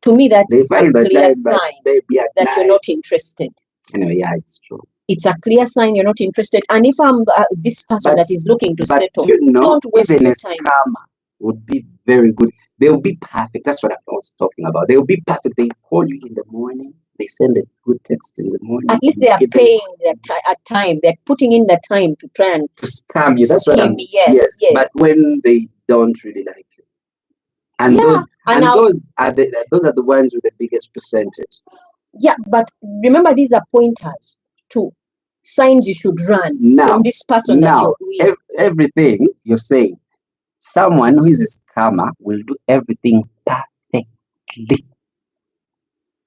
To me, that's a clear sign that you're not interested. Anyway, yeah, it's true. It's a clear sign you're not interested. And if I'm this person that is looking to settle, don't waste even your a scammer would be very good. They'll be perfect. That's what I was talking about. They'll be perfect. They call you in the morning. They send a good text in the morning. At least they are paying their time. They're putting in the time to try and to scam you. That's what I mean. Yes. But when they don't really like you, and those are the ones with the biggest percentage. Yeah, but remember, these are pointers to signs you should run from this person that you're with. Everything you're saying, someone who is a scammer will do everything perfectly.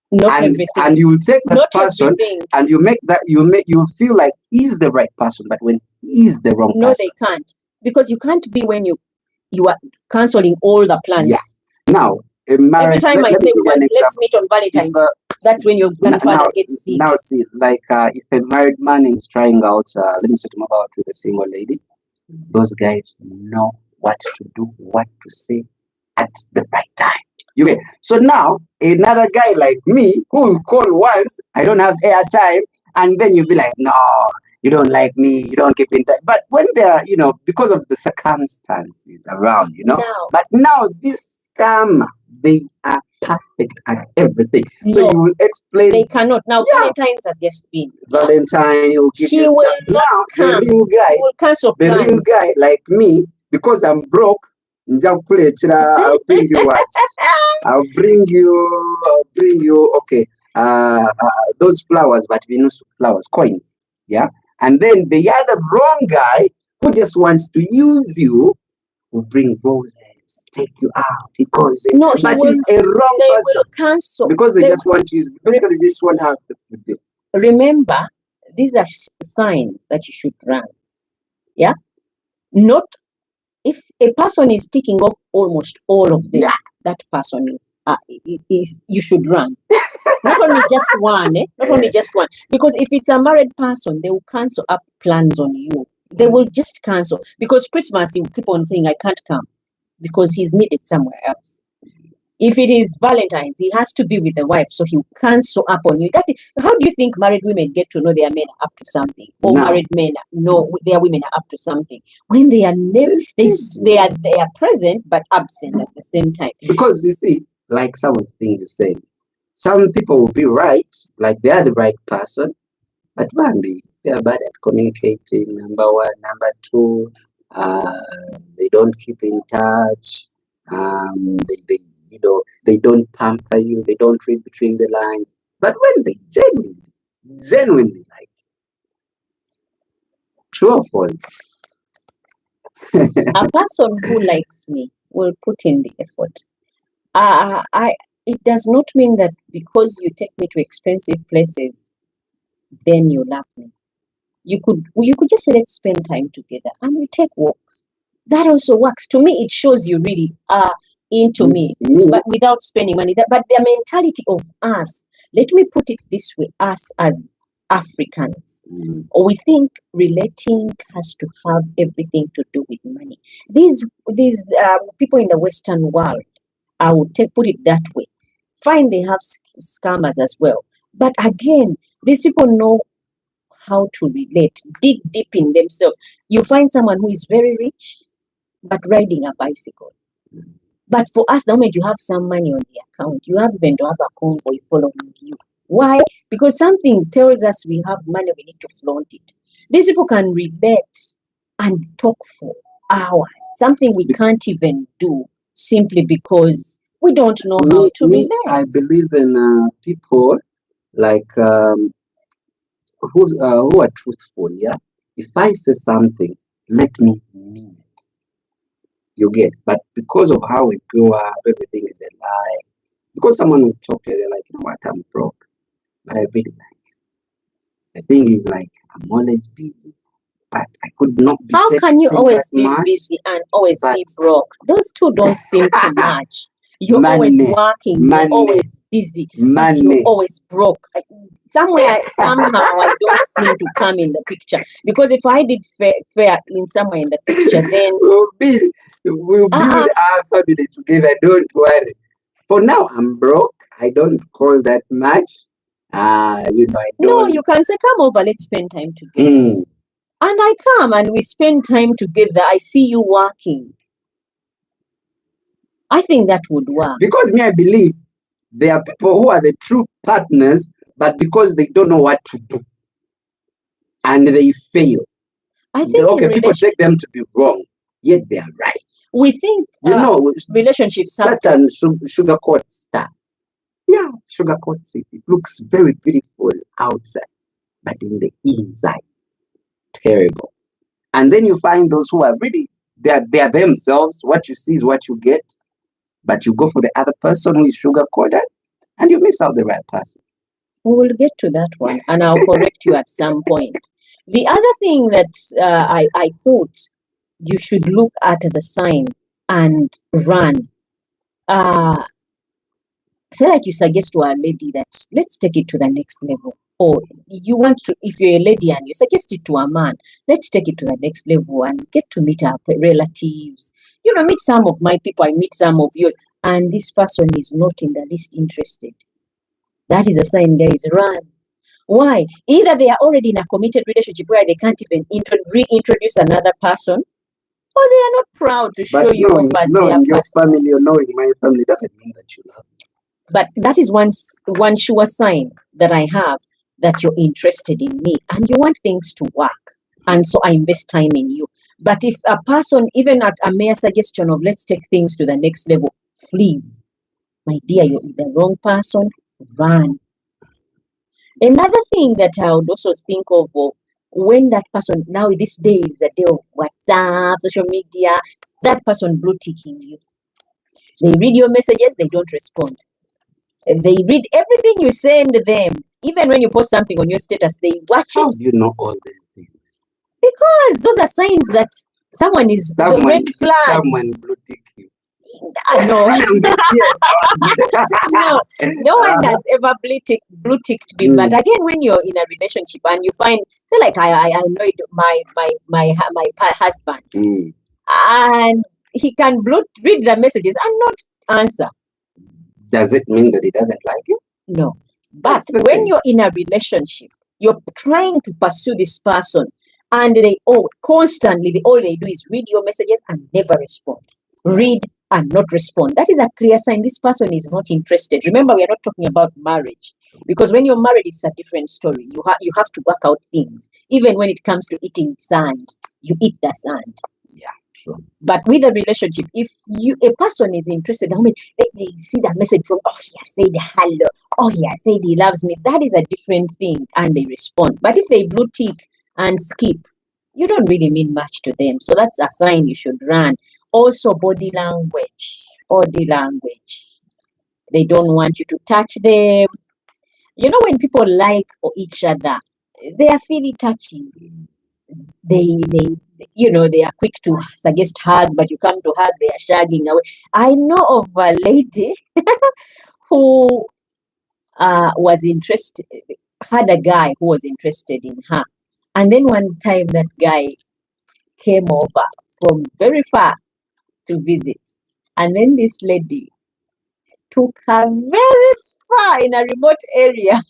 Not everything. And you will take that person and you feel like he's the right person, but when he's the wrong person. No, they can't. Because you can't be when you are cancelling all the plans. Yeah. Now, every time I say let's meet on Valentine's, that's when your grandfather gets sick. Now, see, like if a married man is trying out, let me set him about with a single lady, those guys know what to do, what to say, the right time. You get. So now another guy like me who will call once, I don't have airtime, and then you'll be like, no, you don't like me, you don't keep in touch. But when they're, because of the circumstances around, Now, but now this scammer, they are perfect at everything. So no, you will explain. they cannot. Now, Yeah. Valentine's has just been. Valentine, he'll give He you will stuff. not Now come. the real guy, He will cancel the real plans. guy like me, because I'm broke, I'll bring you what? I'll bring you, okay, those flowers, but Venus flowers, coins, yeah? And then the other wrong guy who just wants to use you will bring roses, take you out, he calls it. No, but he he's a wrong they person. will cancel. Because they just want to use, basically this one has to do. Remember, these are signs that you should run. Yeah? Not if a person is ticking off almost all of them, Yeah. that person is you should run. Not only just one, not only just one. Because if it's a married person, they will cancel up plans on you. They will just cancel. Because Christmas, he will keep on saying, I can't come because he's needed somewhere else. If it is Valentine's, he has to be with the wife, so he'll cancel up on you. That's it. How do you think married women get to know their men are up to something? Or No. married men know their women are up to something? When they are never, they are present but absent at the same time. Because you see, like some of the things you say, some people will be right, like they are the right person, but maybe they are bad at communicating. Number one, number two, they don't keep in touch. They don't pamper you. They don't read between the lines. But when they genuinely like, true or false? A person who likes me will put in the effort. It does not mean that because you take me to expensive places, then you love me. You could just say, let's spend time together and we take walks. That also works. To me, it shows you really are into me, but without spending money. But the mentality of us, let me put it this way, us as Africans, we think relating has to have everything to do with money. These people in the Western world, I would put it that way. Fine, they have scammers as well. But again, these people know how to relate, dig deep in themselves. You find someone who is very rich, but riding a bicycle. But for us, the moment you have some money on the account, you have even to have a convoy following you. Why? Because something tells us we have money, we need to flaunt it. These people can relate and talk for hours, something we can't even do simply because we don't know how to relate. I believe in people like who are truthful. Yeah, if I say something, let me mean it. You get, but because of how we grow up, everything is a lie. Because someone will talk to you, they're like, you know what, I'm broke, but I really like. The thing is, like, I'm always busy, but I could not be. How can you texting always that be much. busy and always be But- broke? Those two don't seem to match. You're always working, you're always busy, but you're always broke. Somewhere, somehow, I don't seem to come in the picture. Because if I did fair in somewhere in the picture, then we'll build our family together. Don't worry. For now, I'm broke. I don't call that much. I don't. No, you can say, come over, let's spend time together. And I come and we spend time together. I see you working. I think that would work. Because I believe there are people who are the true partners, but because they don't know what to do and they fail. I think people take them to be wrong, yet they are right. We think relationships certain sugarcoat stuff. Yeah, sugarcoats it. It looks very beautiful outside, but in the inside, terrible. And then you find those who are really they are themselves. What you see is what you get. But you go for the other person who is sugar-coated and you miss out the right person. We will get to that one and I'll correct you at some point. The other thing that I thought you should look at as a sign and run. Say like you suggest to our lady that let's take it to the next level. or you want to, if you're a lady and you suggest it to a man, let's take it to the next level and get to meet our relatives. Meet some of my people, I meet some of yours, and this person is not in the least interested. That is a sign, guys, run. Why? Either they are already in a committed relationship where they can't even reintroduce another person, or they are not proud to show you off as their your family or knowing my family doesn't mean that you love. But that is one sure sign that I have that you're interested in me and you want things to work. And so I invest time in you. But if a person, even at a mere suggestion of let's take things to the next level, please, my dear, you're the wrong person, run. Another thing that I would also think of, when that person, now these days, the day of WhatsApp, social media, that person blue ticking you. They read your messages, they don't respond. They read everything you send them. Even when you post something on your status, they watch it. How do you know all these things? Because those are signs that someone is red flags. Someone blue tick you. No. No one has ever blue ticked me. But again, when you're in a relationship and you find, say like I annoyed my husband, and he can read the messages and not answer. Does it mean that he doesn't like you? No. But when you're in a relationship, you're trying to pursue this person, and they constantly, all they do is read your messages and never respond. Read and not respond. That is a clear sign this person is not interested. Remember, we are not talking about marriage, because when you're married, it's a different story. You have to work out things. Even when it comes to eating sand, you eat the sand. Yeah, sure. But with a relationship, if a person is interested, they see that message from, he has said hello, he has said he loves me, that is a different thing, and they respond. But if they blue tick and skip, you don't really mean much to them. So that's a sign you should run. Also, body language. They don't want you to touch them. When people like each other, they are feeling touchy. They are quick to suggest hugs, but you come to hug, they are shagging away. I know of a lady who was interested, had a guy who was interested in her. And then one time that guy came over from very far to visit. And then this lady took her very far in a remote area.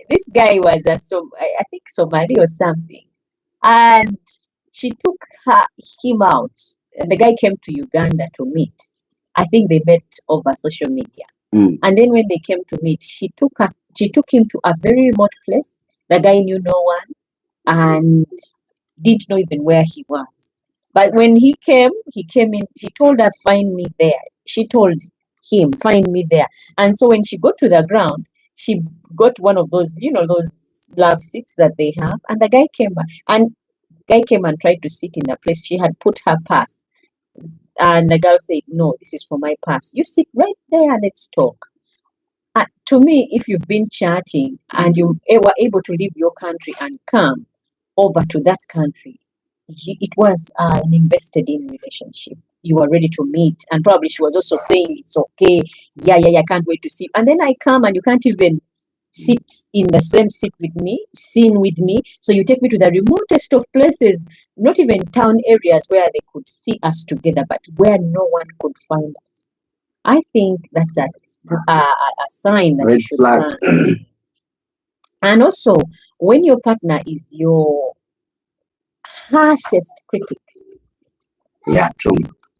This guy was I think Somali or something. And she took him out. And the guy came to Uganda to meet. I think they met over social media. And then when they came to meet, she took him to a very remote place. The guy knew no one and didn't know even where he was. But when he came in, she told her, find me there. She told him, find me there. And so when she got to the ground, she got one of those, those love seats that they have. And the guy came and tried to sit in the place she had put her purse. And the girl said, no, this is for my purse. You sit right there, let's talk. To me, if you've been chatting and you were able to leave your country and come over to that country, it was an invested in relationship. You were ready to meet, and probably she was also saying it's okay. Yeah, I can't wait to see you. And then I come and you can't even sit in the same seat with me, scene with me. So you take me to the remotest of places, not even town areas where they could see us together, but where no one could find us. I think that's a sign that red you should flag. run. And also, when your partner is your harshest critic. Yeah, true.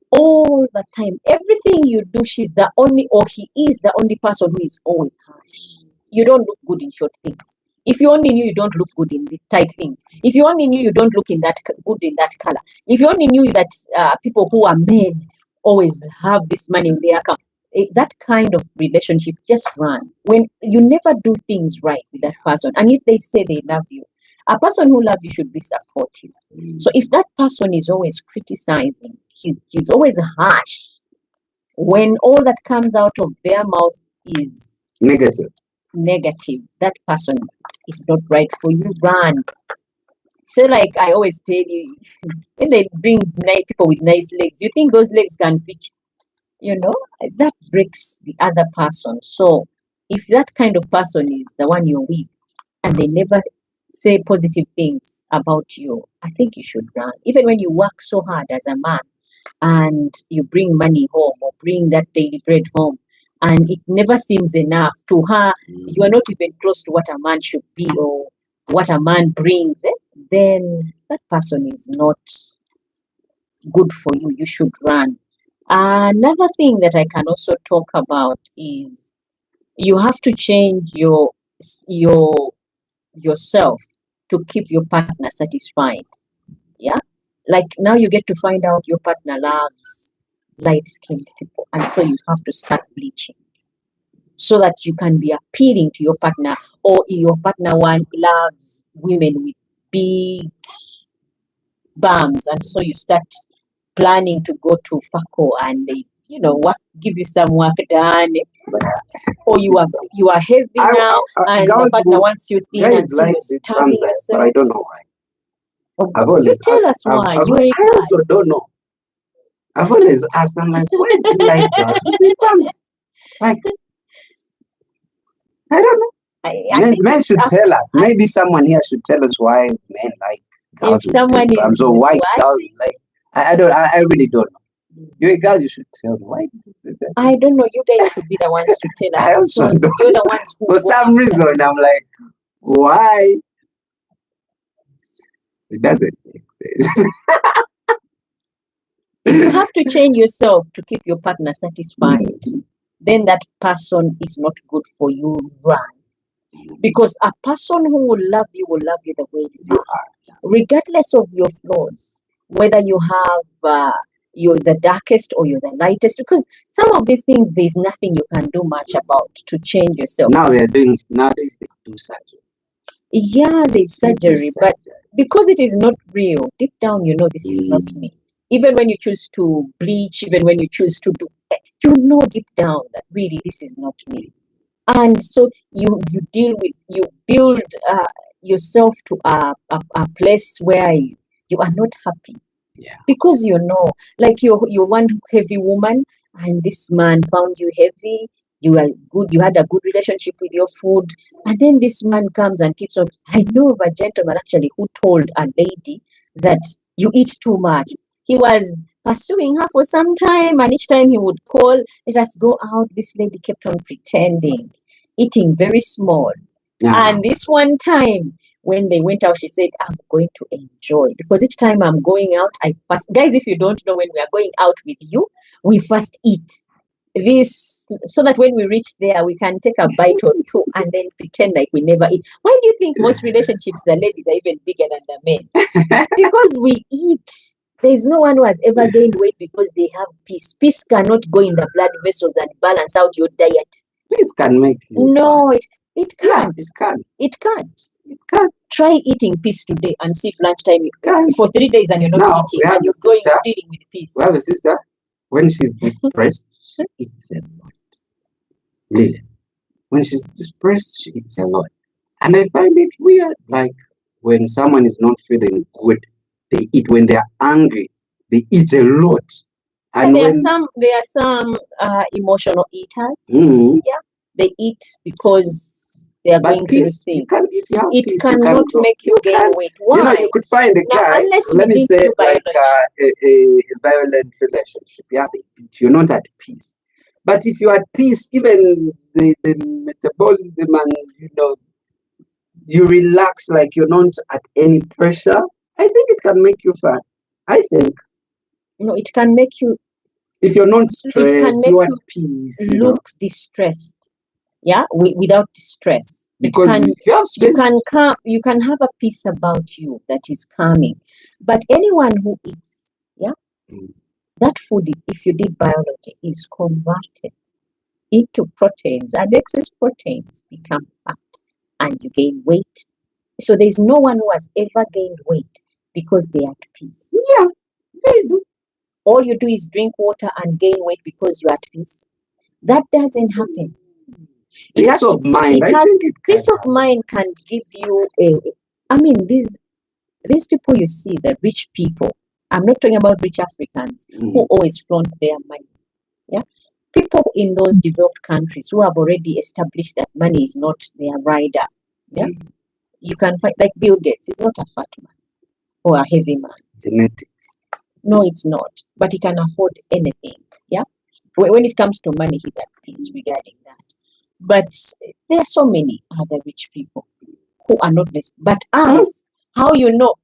All the time, everything you do, she's the only, or he is the only person who is always harsh. You don't look good in short things. If you only knew, you don't look good in the tight things. If you only knew, you don't look good in that color. If you only knew that people who are men always have this money in their account, that kind of relationship, just run. When you never do things right with that person, and if they say they love you, a person who loves you should be supportive. So if that person is always criticizing, he's always harsh, when all that comes out of their mouth is negative, that person is not right for you. Run. So like I always tell you, when they bring people with nice legs, you think those legs can fit, that breaks the other person. So if that kind of person is the one you're with, and they never say positive things about you, I think you should run. Even when you work so hard as a man and you bring money home or bring that daily bread home, and it never seems enough to her, you are not even close to what a man should be or what a man brings, then that person is not good for you. You should run. Another thing that I can also talk about is you have to change your yourself to keep your partner satisfied. Yeah, like now you get to find out your partner loves light-skinned people, and so you have to start bleaching so that you can be appealing to your partner, or your partner one loves women with big bums, and so you start planning to go to FACO and they, what, give you some work done, or you are heavy now, and the partner wants you thin, and so you're starving yourself. But I don't know why. I've You always tell asked, us why. I also don't know. I've always asked, I'm like, why do you like girls with big bums? Like, I don't know. Men should tell us. Maybe someone here should tell us why men like girls If someone with big bums, is or why girls watching, like. I really don't know. You're a girl, you should tell me. Why did you say that? I don't know. You guys should be the ones to tell us. I also because don't. You're the ones who For some reason, I'm like, why? It doesn't make sense. If you have to change yourself to keep your partner satisfied, then that person is not good for you. Run. Because a person who will love you the way you are, regardless of your flaws, whether you have you're the darkest or you're the lightest, because some of these things there's nothing you can do much about to change yourself. Nowadays they do surgery. Yeah, there's surgery, but because it is not real, deep down this is not me. Even when you choose to bleach, even when you choose to do, deep down that really this is not me. And so you build yourself to a place where you are not happy. Yeah. Because like you're one heavy woman, and this man found you heavy. You are good. You had a good relationship with your food, and then this man comes and keeps on. I know of a gentleman actually who told a lady that you eat too much. He was pursuing her for some time, and each time he would call, let us go out. This lady kept on pretending, eating very small. Yeah. And this one time, when they went out, she said, I'm going to enjoy, because each time I'm going out, I fast. Guys, if you don't know, when we are going out with you, we first eat this so that when we reach there, we can take a bite or two and then pretend like we never eat. Why do you think most relationships, the ladies are even bigger than the men? Because we eat. There's no one who has ever gained weight because they have peace. Peace cannot go in the blood vessels and balance out your diet. Peace can make you. No, it can't. Yeah, it can. It can't. It can. Try eating peace today and see if lunchtime you can for 3 days and you're not eating and you're dealing with peace. We have a sister. When she's depressed, she eats a lot. Really. When she's depressed, she eats a lot. And I find it weird. Like when someone is not feeling good, they eat. When they're angry, they eat a lot. And there are some emotional eaters. Mm-hmm. Yeah, they eat because they are going through things. It cannot make you gain weight. Why? You could find a guy. Let me say, like a violent relationship. Yeah, you're not at peace. But if you're at peace, even the metabolism and you relax, like you're not at any pressure. I think it can make you fat. I think. It can make you. If you're not stressed, you're at peace. Look distressed. Yeah, without distress. Because you can have a peace about you that is calming. But anyone who eats, that food, if you did biology, is converted into proteins, and excess proteins become fat, and you gain weight. So there's no one who has ever gained weight because they are at peace. Yeah, they do. All you do is drink water and gain weight because you're at peace. That doesn't happen. Peace of mind. Peace of mind can give you these people you see, the rich people. I'm not talking about rich Africans who always flaunt their money. Yeah, people in those developed countries who have already established that money is not their rider. Yeah, You can find, like Bill Gates is not a fat man or a heavy man. Genetics. No, it's not. But he can afford anything. Yeah. When it comes to money, he's at peace regarding that. But there are so many other rich people who are not this. But us, how you know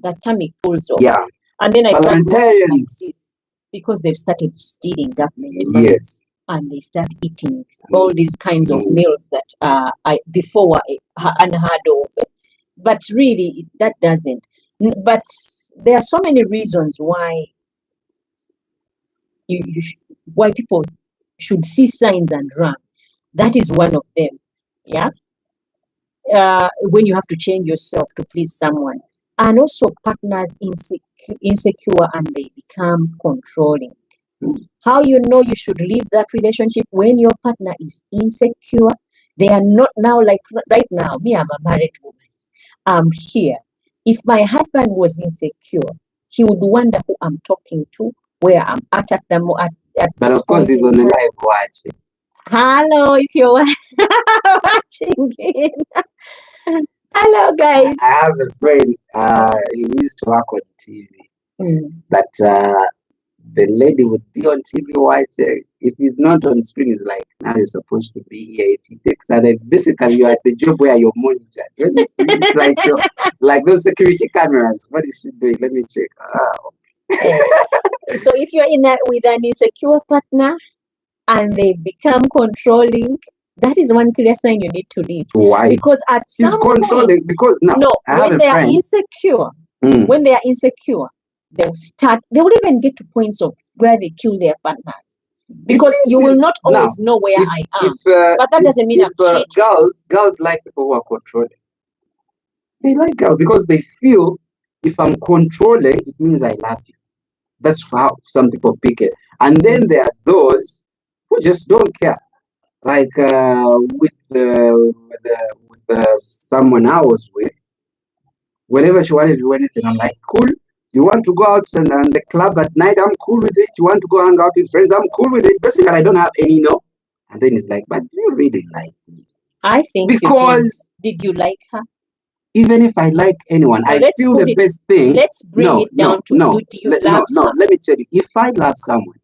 that tummy pulls off? Yeah. And then I start like Parliamentarians. this because they've started stealing government money, Yes. and they start eating all these kinds of meals that before were unheard of. But really, that doesn't. But there are so many reasons why why people should see signs and run. That is one of them. Yeah. When you have to change yourself to please someone, and also partners insecure and they become controlling. How you know you should leave that relationship when your partner is insecure? They are not now, like right now. Me, I'm a married woman. I'm here. If my husband was insecure, he would wonder who I'm talking to, where I'm at But of course, he's on the live watching. Hello, if you're watching it. Hello, guys. I have a friend. He used to work on TV, but the lady would be on TV watching. If he's not on screen, he's like, now you're supposed to be here. If he takes her, then basically you're at the job where you're monitored. It's like those security cameras. What is she doing? Let me check. So if you're with an insecure partner and they become controlling, that is one clear sign you need to leave. Why? Because at some controlling point, because when they are insecure, they will even get to points of where they kill their partners. Because you will not always know where I am. But that doesn't mean I'm cheating. Girls like people who are controlling. They like girls because they feel if I'm controlling, it means I love you. That's how some people pick it. And then there are those who just don't care. Like with someone I was with, whenever she wanted to do anything, I'm like, cool. You want to go out and the club at night? I'm cool with it. You want to go hang out with friends? I'm cool with it. Basically, I don't have any no. And then it's like, but do you really like me? I think because did you like her? Even if I like anyone, I feel the best thing. Let's bring it down to do you love her? Let me tell you. If I love someone,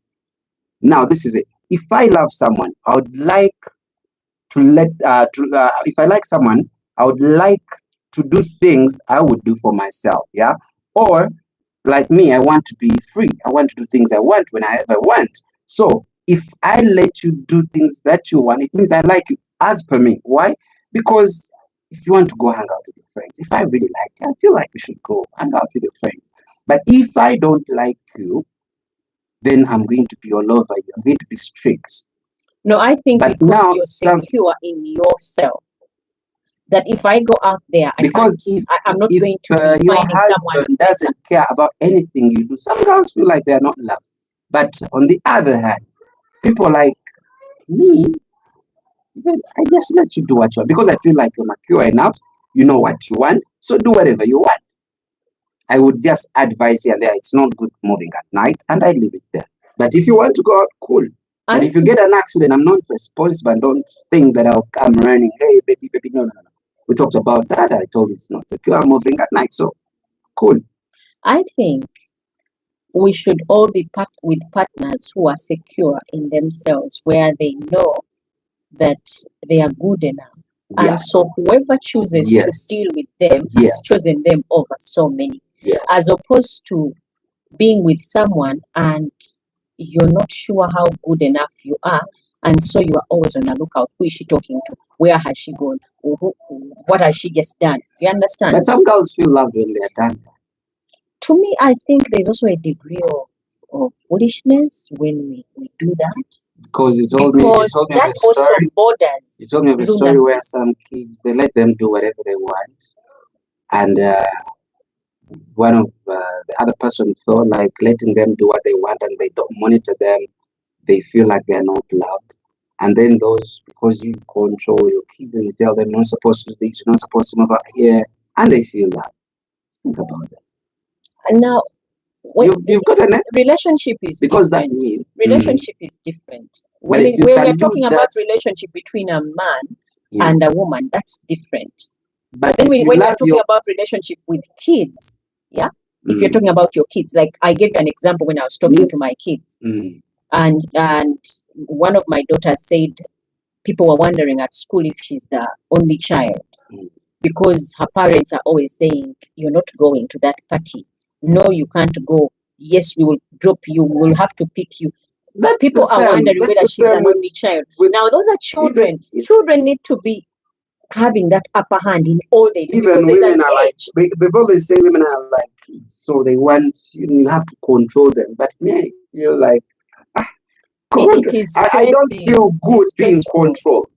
now this is it. If I love someone, I would like to if I like someone, I would like to do things I would do for myself. Yeah. Or like me, I want to be free. I want to do things I want whenever I want. So if I let you do things that you want, it means I like you as per me. Why? Because if you want to go hang out with your friends, if I really like you, I feel like you should go hang out with your friends. But if I don't like you, then I'm going to be all over you. I'm going to be strict. No, I think but because now, you're secure in yourself. That if I go out there, I'm not going to be finding someone who doesn't care about anything you do. Some girls feel like they're not loved. But on the other hand, people like me, I just let you do what you want because I feel like you're mature enough. You know what you want, so do whatever you want. I would just advise here and there. It's not good moving at night, and I leave it there. But if you want to go out, cool. But if you get an accident, I'm not responsible. And don't think that I'll come running. Hey, baby, no. We talked about that. I told you it's not secure. I'm moving at night, so cool. I think we should all be with partners who are secure in themselves, where they know that they are good enough. Yeah. And so whoever chooses to deal with them has chosen them over so many. Yes. As opposed to being with someone and you're not sure how good enough you are, and so you are always on the lookout. Who is she talking to? Where has she gone? What has she just done? You understand? But some girls feel loved when they're done. To me, I think there's also a degree of foolishness when we do that. Because you told me that also borders. You told me of a story where some kids, they let them do whatever they want. And one of the other person felt like letting them do what they want and they don't monitor them. They feel like they're not loved. And then those, because you control your kids and you tell them you're not supposed to do this, you're not supposed to move out here, and they feel that. Think about it. And now, you've got a relationship is because different. That means relationship is different. When we're talking about relationship between a man and a woman, that's different. But then when you're talking about relationship with kids, yeah, if you're talking about your kids, like I gave you an example when I was talking to my kids, and one of my daughters said people were wondering at school if she's the only child because her parents are always saying, "You're not going to that party. No, you can't go. Yes, we will drop you. We will have to pick you." People are wondering whether she's an only child. Now, those are children. Children need to be having that upper hand in all they do. Even women are like, they've always say women are like kids, so they want, you have to control them. But me, you're like, it is I don't feel good being controlled.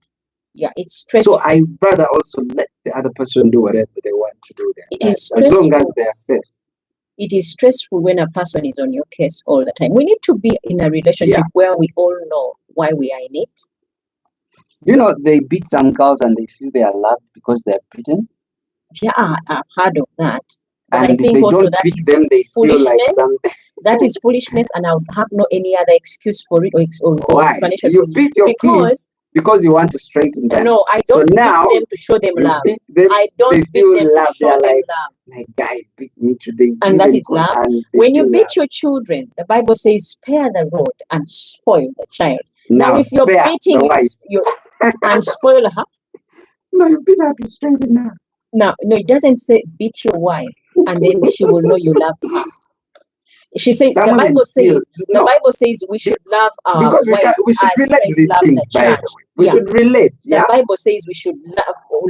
Yeah, it's stressful. So I rather also let the other person do whatever they want to do there. It is as long as they are safe. It is stressful when a person is on your case all the time. We need to be in a relationship where we all know why we are in it. You know, they beat some girls and they feel they are loved because they're beaten. Yeah, I've heard of that. But and I think also that is them, they feel like something. That is foolishness, and I would have no any other excuse for it or why? Explanation. You beat your kids because you want to straighten them. No, I don't beat them to show them love. I don't beat them to show them love. My guy beat me today. And that is love. When you beat your children, the Bible says, spare the rod and spoil the child. Now if you're beating you and spoil her, no, you beat her to strengthen her. No, it doesn't say beat your wife and then she will know you love her. She says the Bible says we should love our wives we should relate these things, by the way. We should relate. The Bible says we should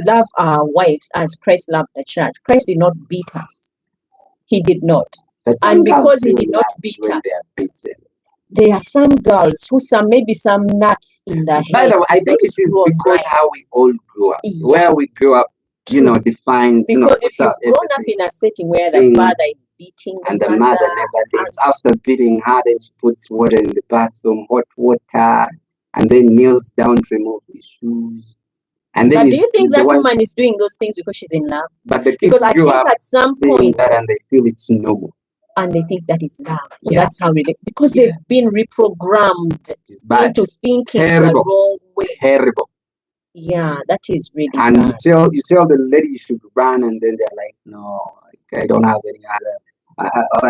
love our wives as Christ loved the church. Christ did not beat us. He did not. And because he did not beat us, there are some girls who maybe some nuts in the head. By the way, I think it is because how we all grew up. Where we grew up, defines, because if you've grown up in a setting where the father is beating and the mother never did. After beating her, then she puts water in the bathroom, hot water, and then kneels down to remove his shoes. And then do you think that woman is doing those things because she's in love? But the kids grew up at some point that and they feel it's normal. And they think that is love. So that's how because they've been reprogrammed into thinking the wrong way. Terrible. Yeah, that is really and bad. you tell the lady you should run, and then they're like, no, I don't have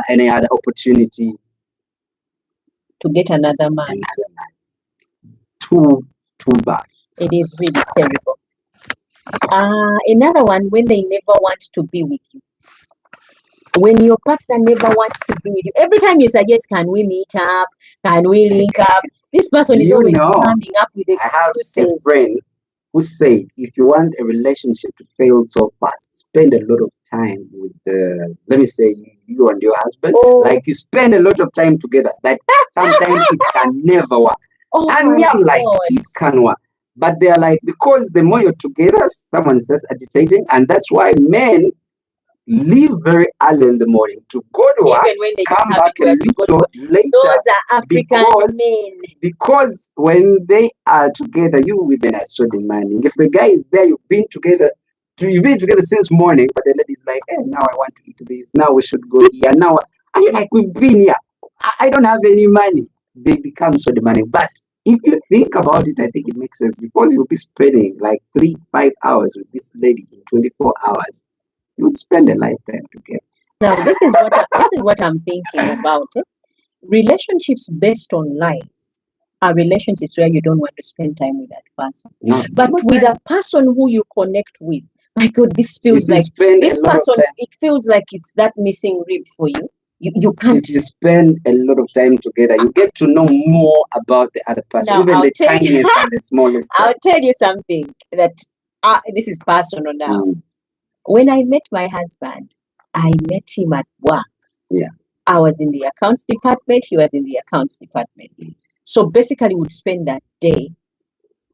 any other opportunity to get another man. Too bad. It is really terrible. Another one, when they never want to be with you. When your partner never wants to be with you, every time you suggest, can we meet up? Can we link up? This person is always coming up with excuses. I have a friend who said, if you want a relationship to fail so fast, spend a lot of time with let me say, you and your husband. Like you spend a lot of time together. Like sometimes it can never work. And we are like, it can work. But they're like, because the more you're together, someone starts agitating. And that's why men leave very early in the morning to go to work, even when they come back a little later. Those are African men. Because when they are together, you women are so demanding. If the guy is there, you've been together since morning, but the lady's like, hey, now I want to eat this. Now we should go here. Now, and you're like, we've been here. I don't have any money. They become so demanding. But if you think about it, I think it makes sense because you'll be spending like 3-5 hours with this lady in 24 hours. You would spend a lifetime together. Now, this is what I'm thinking about. Relationships based on lies are relationships where you don't want to spend time with that person. No, but with a person who you connect with, my God, this feels like this person. It feels like it's that missing rib for you. You can't. If you spend a lot of time together, you get to know more about the other person, now, even the tiniest and the smallest. I'll tell you something that this is personal now. When I met my husband, I met him at work. Yeah. I was in the accounts department. He was in the accounts department. So basically, we'd spend that day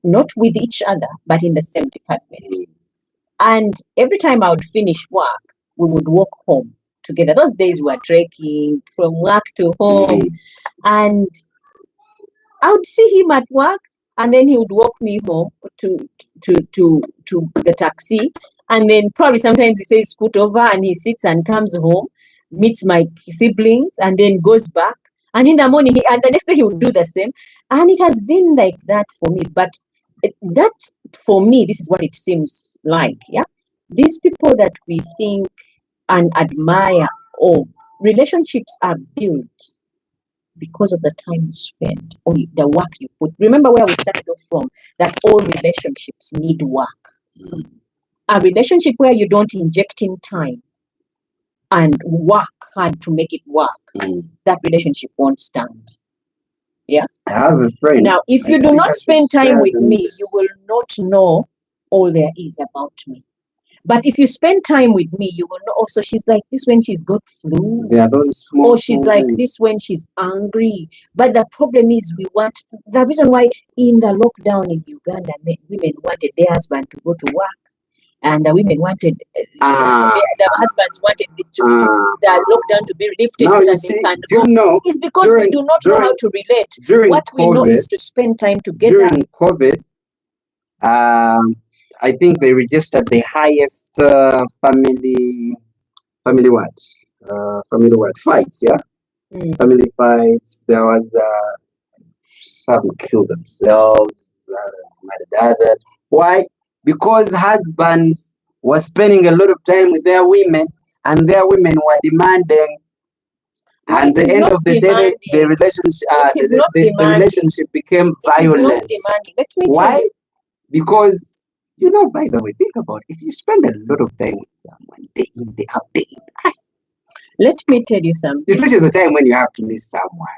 not with each other, but in the same department. And every time I would finish work, we would walk home together. Those days we were trekking from work to home. And I would see him at work, and then he would walk me home to the taxi. And then probably sometimes he says scoot over and he sits and comes home, meets my siblings, and then goes back. And in the morning, and the next day he would do the same. And it has been like that for me. But that, for me, this is what it seems like, yeah? these people that we think and admire of, relationships are built because of the time you spend or the work you put. Remember where we started off from, that all relationships need work. A relationship where you don't inject in time and work hard to make it work, that relationship won't stand. Yeah. I have a friend. Now, if you do not spend time with me, you will not know all there is about me. But if you spend time with me, you will know also she's like this when she's got flu. There are those small, or she's like this when she's angry. But the problem is the reason why in the lockdown in Uganda, women wanted their husband to go to work. And the women wanted, the husbands wanted the lockdown to be lifted so that they can go. It's because we do not know how to relate. What we know is to spend time together. During COVID, I think they registered the highest family fights. Yeah, family fights. There was some killed themselves, murdered. Why? Because husbands were spending a lot of time with their women, and their women were demanding. And at the end of the day, the relationship became violent. Why? Because, by the way, think about it. If you spend a lot of time with someone, day in, day out, let me tell you something. It reaches a time when you have to miss someone.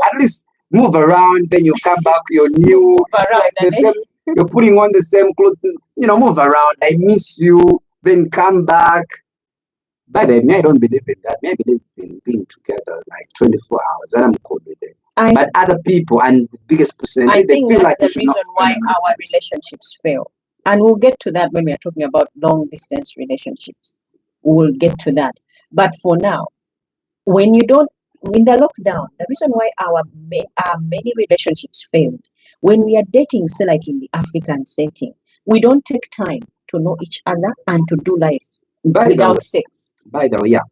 At least move around, then you come back, you're new. You're putting on the same clothes, move around. I miss you, then come back. But I don't believe in that. I believe in being together like 24 hours, and I'm cool with it. But other people, and the biggest percentage, I think that's the reason why our relationships fail. And we'll get to that when we are talking about long distance relationships. We'll get to that. But for now, when you don't, in the lockdown, the reason why our many relationships failed, when we are dating, say like in the African setting, we don't take time to know each other and to do life without sex. By the way, yeah.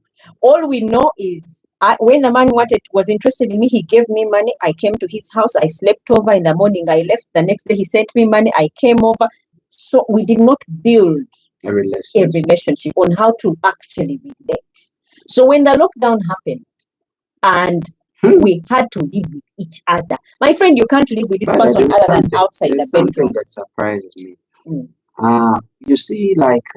All we know is when a man was interested in me, he gave me money. I came to his house. I slept over in the morning. I left. The next day, he sent me money. I came over. So we did not build a relationship on how to actually relate. So when the lockdown happened and we had to live with each other, my friend, you can't live with this person other than outside the bedroom. That surprises me. You see, like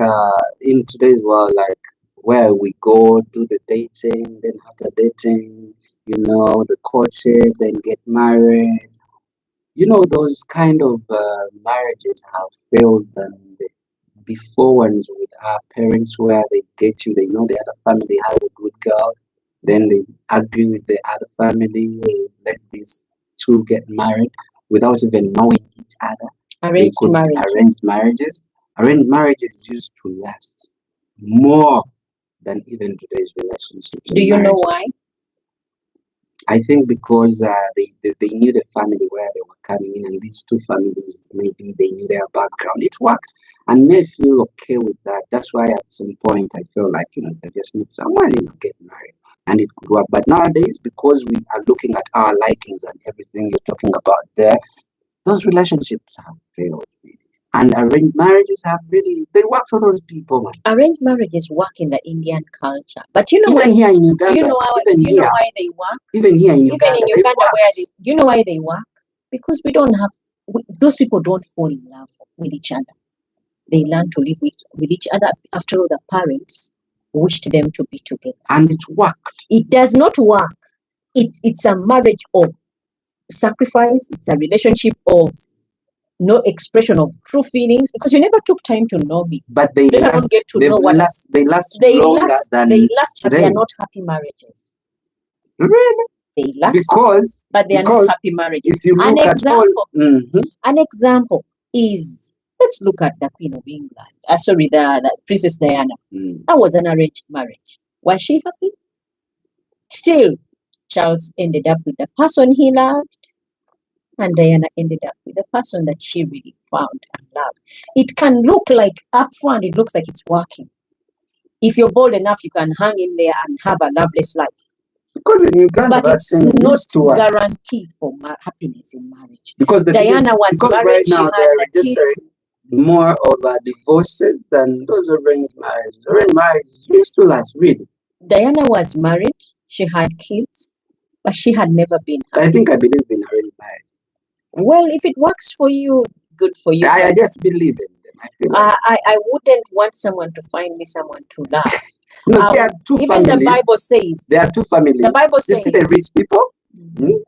in today's world, like where we go do the dating, then after dating, the courtship, then get married. Those kind of marriages have failed than the before ones with our parents, where they get you, they know the other family has a good girl, then they agree with the other family, let these two get married without even knowing each other. Arranged marriages used to last more than even today's relationships. Do you know why? I think because they knew the family where they were coming in, and these two families, maybe they knew their background. It worked, and they feel okay with that. That's why at some point I feel like they just meet someone and get married, and it could work. But nowadays, because we are looking at our likings and everything you're talking about there, those relationships have failed. And arranged marriages they work for those people, man. Arranged marriages work in the Indian culture. But here in Uganda, why they work? Even here in Uganda, you know why they work? Because those people don't fall in love with each other. They learn to live with each other. After all, the parents wished them to be together. And it worked. It does not work. It's a marriage of sacrifice. It's a relationship of no expression of true feelings, because you never took time to know me. But they last, get to know what they last, but they are not happy marriages. Really? They last, but they are not happy marriages. If you look an example is, let's look at the Queen of England. The Princess Diana. That was an arranged marriage. Was she happy? Still, Charles ended up with the person he loved, and Diana ended up with the person that she really found and loved. It can look like upfront, it looks like it's working. If you're bold enough, you can hang in there and have a loveless life. Because in Uganda, but it's not guarantee for happiness in marriage. Because Diana was married, right now she had the kids. more of divorces than those arranged marriages. Arranged marriages used to last, really. Diana was married, she had kids, but she had never been happy. I believe in arranged marriage. Well, if it works for you, good for you. I just believe in them. I feel like I wouldn't want someone to find me someone to love. no, there are two Even families. the Bible says, There are two families. the Bible You says, see the rich people,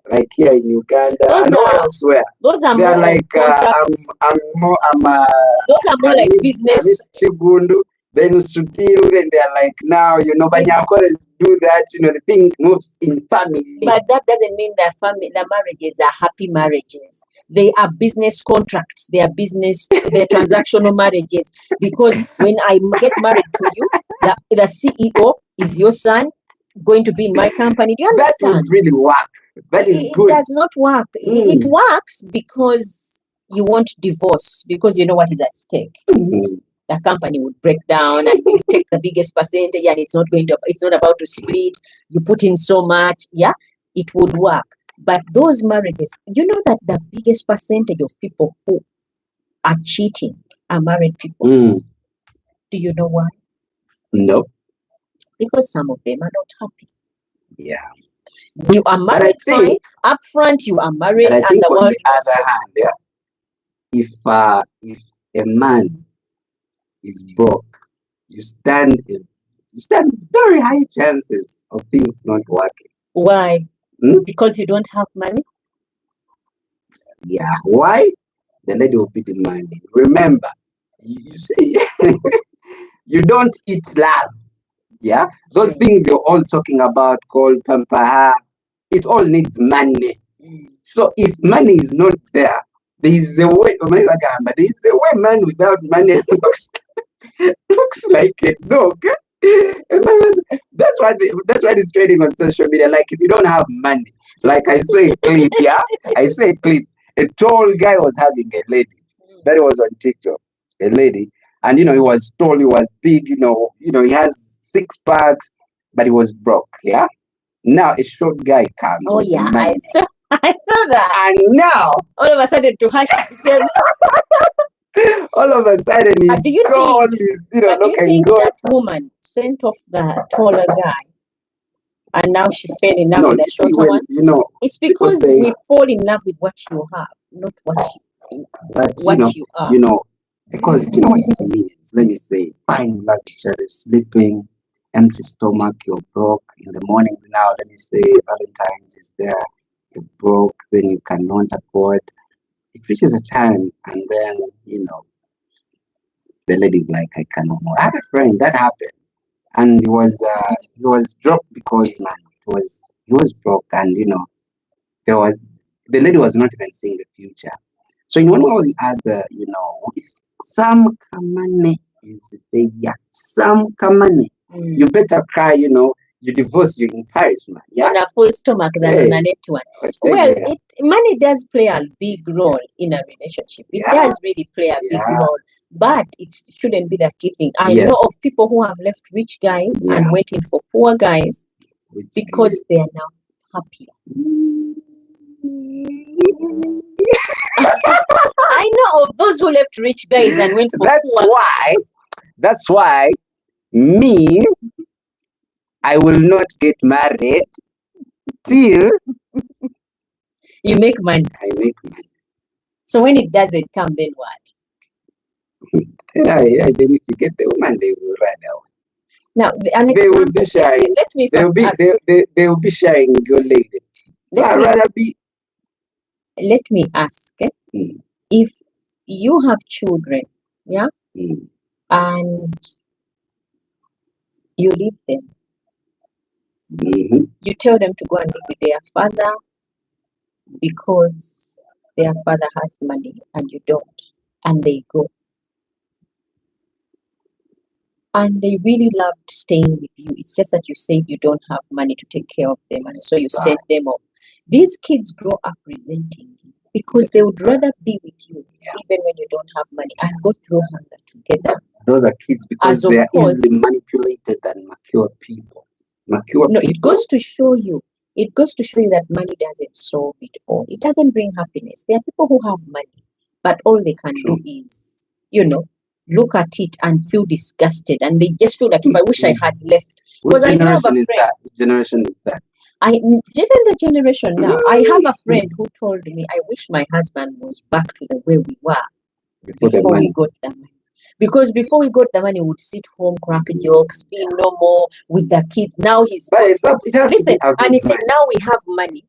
like here in Uganda Those and are- elsewhere. those are They are more like of contracts. I'm Those are more like business. Chigundu, then Sudil, then they are like now, Banyankores do that, the thing moves in family. But that doesn't mean that the marriages are happy marriages. They are business contracts. They're transactional marriages. Because when I get married to you, the CEO is your son, going to be in my company. Do you That understand? would really work. That is It good. does not work. It works because you want divorce, because you know what is at stake. The company would break down and you take the biggest percentage, and it's not about to split. You put in so much, it would work. But those marriages, you know that the biggest percentage of people who are cheating are married people. Do you know why? No. Because some of them are not happy. Yeah. You are married, fine. Up front, you are married, and the on world. the other hand, if a man is broke, you stand very high chances of things not working. Why? Because you don't have money? Yeah. Why? The lady will be demanding. Remember, you see, you don't eat love. Yeah? Those things you're all talking about called pampaha, it all needs money. So if money is not there, there is a way man without money looks like a dog. That's why it's trading on social media. Like if you don't have money, like I saw a clip, a tall guy was having a lady that was on TikTok, a lady, and he was tall, he was big, he has 6 packs, but he was broke. Yeah. Now a short guy comes. Oh yeah, I saw that. And now all of a sudden to hush. All of a sudden he's tall, he's looking good. That woman sent off the taller guy, and now she fell in love with the shorter one? It's because we fall in love with what you have, not what you are. Because you know what it means. Let me say, fine luxury, sleeping, empty stomach, you're broke. In the morning now, let me say, Valentine's is there, you're broke, then you cannot afford. It reaches a time, and then, the lady's like, I cannot more. I had a friend that happened, and he was dropped because, man, he was broke, and, the lady was not even seeing the future. So in one way or the other, if some money is there, some money, you better cry, you divorce, you in Paris, man. Yeah. On a full stomach than on an empty one. Well, money does play a big role in a relationship. It does really play a big role, but it shouldn't be the key thing. I know of people who have left rich guys and waiting for poor guys because they are now happier. I know of those who left rich guys and went for poor. That's why me, I will not get married till you make money. I make money. So when it doesn't come, then what? Then if you get the woman, they will run away. Now, they will be sharing. Let me first ask. They will be sharing your lady. So I'd rather be. Let me ask. If you have children, and you leave them, you tell them to go and live with their father because their father has money and you don't, and they go. And they really loved staying with you. It's just that you said you don't have money to take care of them, and so you sent them off. These kids grow up resenting you because they would rather be with you even when you don't have money and go through hunger together. Those are kids because they are easily manipulated and mature people. It goes to show you that money doesn't solve it all. It doesn't bring happiness. There are people who have money, but all they can do is look at it and feel disgusted, and they just feel like if I wish I had left. What Because I have a generation is friend. that? What generation is that? Even the generation now, I have a friend who told me, I wish my husband was back to the way we were before we got the money. Because before we got the money, we would sit home, crack jokes, be normal with the kids. Now he's listen, and he said, now we have money.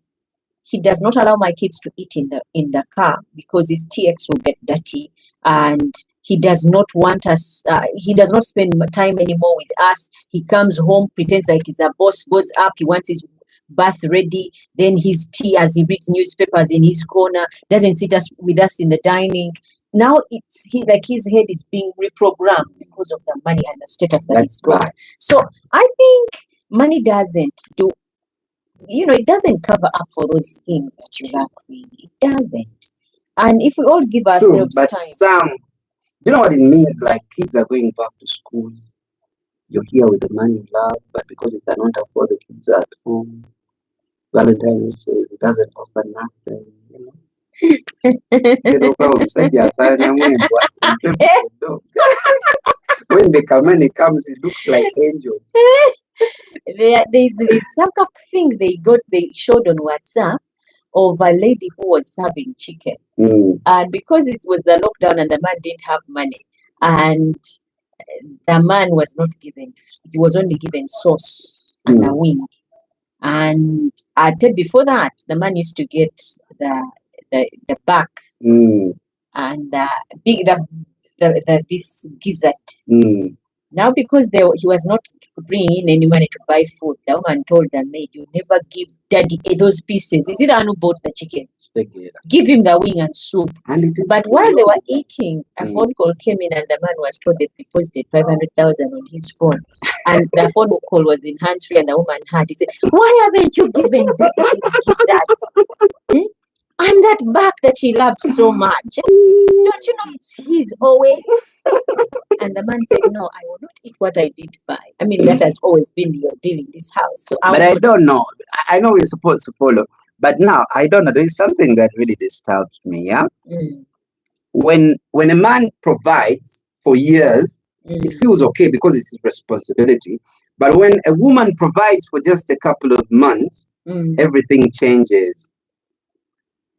He does not allow my kids to eat in the car because his TX will get dirty, and he does not want us. He does not spend time anymore with us. He comes home, pretends like he's a boss, goes up. He wants his bath ready, then his tea as he reads newspapers in his corner. Doesn't sit with us in the dining. Now it's like his head is being reprogrammed because of the money and the status that he's got. So I think money doesn't do. It doesn't cover up for those things that you lack, really. It doesn't. And if we all give ourselves but time. You know what it means? Like kids are going back to school. You're here with the money you love, but because you cannot afford the kids at home, Valentine's says it doesn't offer nothing, When the money comes, it looks like angels. There's some thing they showed on WhatsApp of a lady who was serving chicken. And because it was the lockdown and the man didn't have money, and the man was not given, he was only given sauce and a wing. And before that, the man used to get the back and this gizzard. Now, because he was not bringing in any money to buy food, the woman told the maid, "You never give daddy those pieces. Is it the one who bought the chicken? Give him the wing and soup." But while they were eating, a phone call came in, and the man was told they deposited 500,000 on his phone. And the phone call was in hands-free, and the woman had. He said, "Why haven't you given daddy his gizzard? And that back that he loved so much. Don't you know it's his always?" And the man said, "No, I will not eat what I did buy." I mean, that has always been your deal in this house. So I don't know. I know we're supposed to follow, but now I don't know. There's something that really disturbs me. Yeah. When a man provides for years, it feels okay because it's his responsibility. But when a woman provides for just a couple of months, everything changes.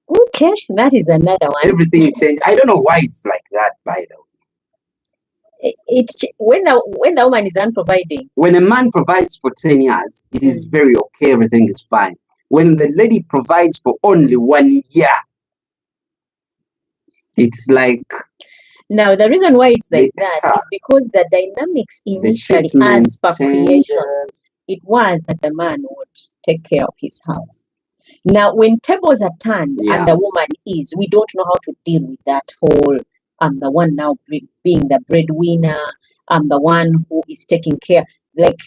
Okay, that is another one. Everything changes. I don't know why it's like that, by the way. It's when the woman is unproviding. When a man provides for 10 years, it is very okay, everything is fine. When the lady provides for only 1 year, it's like... Now, the reason why it's like that is because the dynamics initially, as per creation, it was that the man would take care of his house. Now, when tables are turned and the woman we don't know how to deal with that whole... I'm the one now being the breadwinner. I'm the one who is taking care. Like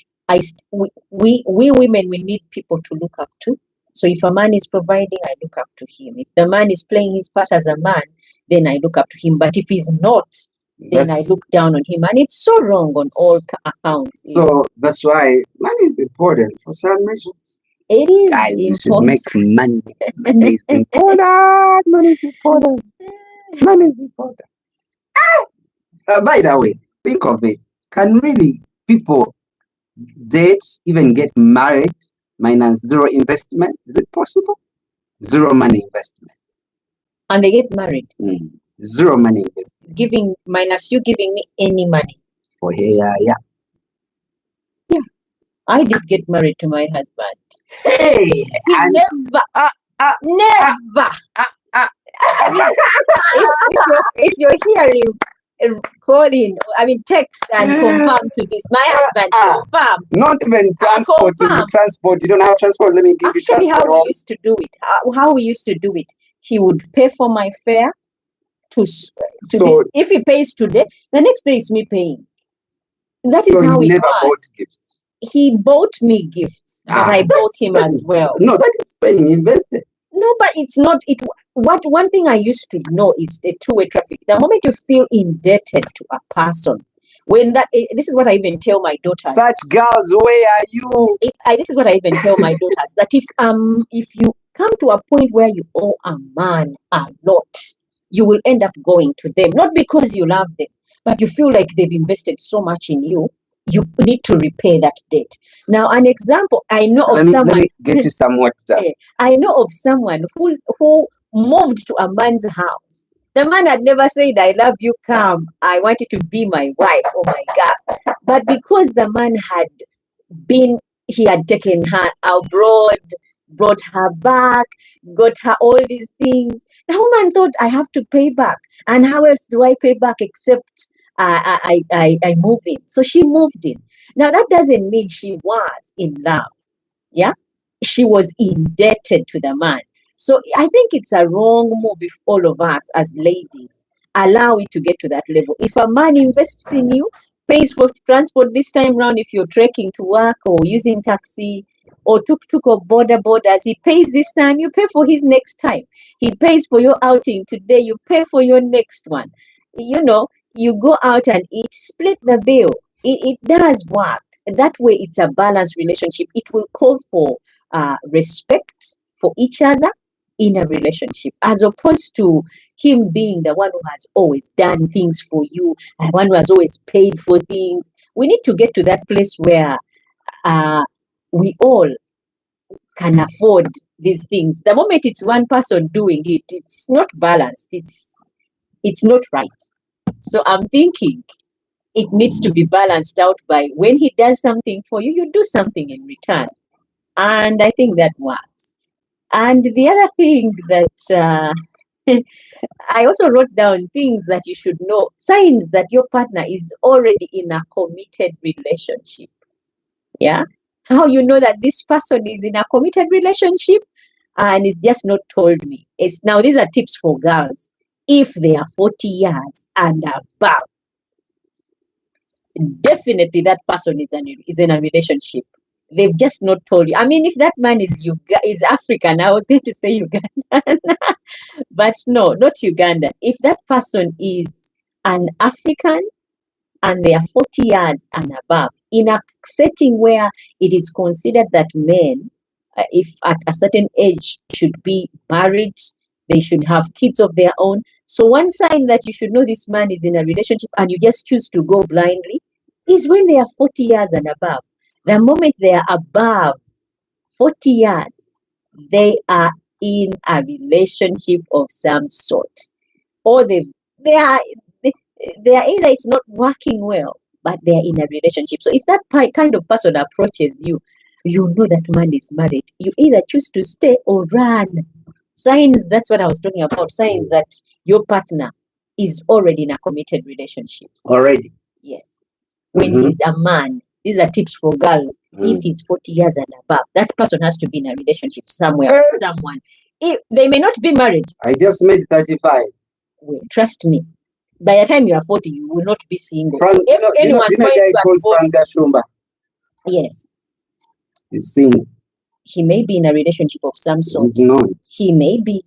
we women, we need people to look up to. So if a man is providing, I look up to him. If the man is playing his part as a man, then I look up to him. But if he's not, then I look down on him. And it's so wrong on all accounts. So that's why money is important for some reasons. It is Guys, important. You should make money. Money is important. Money is important. Money is important. By the way, think of it. Can really people date, even get married, minus zero investment? Is it possible? Zero money investment. And they get married? Zero money investment. Minus you giving me any money. For here, yeah. I did get married to my husband. Hey! Never. Never. If you're hearing, call in, text and confirm to this. My husband, confirm. Not even transport. You don't have transport. Let me give you transport. How we used to do it. How we used to do it. He would pay for my fare. If he pays today, the next day it's me paying. That is how it never was. Bought gifts. He bought me gifts, but I bought him as well. No, that is spending invested. No, but it's not. One thing I used to know is the two-way traffic. The moment you feel indebted to a person, this is what I even tell my daughters. Such girls, where are you? This is what I even tell my daughters, that if you come to a point where you owe a man a lot, you will end up going to them, not because you love them, but you feel like they've invested so much in you. You need to repay that debt. Now, an example, I know of someone. Let me get you some water. I know of someone who moved to a man's house. The man had never said, "I love you, come, I want you to be my wife." Oh my God. But because the man he had taken her abroad, brought her back, got her all these things, the woman thought, I have to pay back. And how else do I pay back except I move in? So she moved in. Now, that doesn't mean she was in love. Yeah? She was indebted to the man. So I think it's a wrong move if all of us as ladies allow it to get to that level. If a man invests in you, pays for transport this time round, if you're trekking to work or using taxi or tuk-tuk or borders, he pays this time, you pay for his next time. He pays for your outing today, you pay for your next one. You know, you go out and eat, split the bill. It does work. That way, it's a balanced relationship. It will call for respect for each other in a relationship, as opposed to him being the one who has always done things for you, the one who has always paid for things. We need to get to that place where we all can afford these things. The moment it's one person doing it, it's not balanced. It's not right. So I'm thinking it needs to be balanced out by when he does something for you, you do something in return. And I think that works. And the other thing that I also wrote down things that you should know, signs that your partner is already in a committed relationship. Yeah. How you know that this person is in a committed relationship and is just not told me. Now, these are tips for girls. If they are 40 years and above, definitely that person is in a relationship. They've just not told you. I mean, if that man is African, I was going to say Ugandan, but no, not Ugandan. If that person is an African and they are 40 years and above, in a setting where it is considered that men, if at a certain age, should be married, they should have kids of their own. So one sign that you should know this man is in a relationship and you just choose to go blindly is when they are 40 years and above. The moment they are above 40 years, they are in a relationship of some sort. Or they are either it's not working well, but they are in a relationship. So if that kind of person approaches you, you know that man is married. You either choose to stay or run. Signs, that's what I was talking about. Signs that your partner is already in a committed relationship. Already? Yes. When he's a man, these are tips for girls. If he's 40 years and above, that person has to be in a relationship somewhere with someone. They may not be married. I just made 35. Well, trust me. By the time you are 40, you will not be single. If anyone finds you at 40, yes, he's single. He may be in a relationship of some sort. He's not. He may be.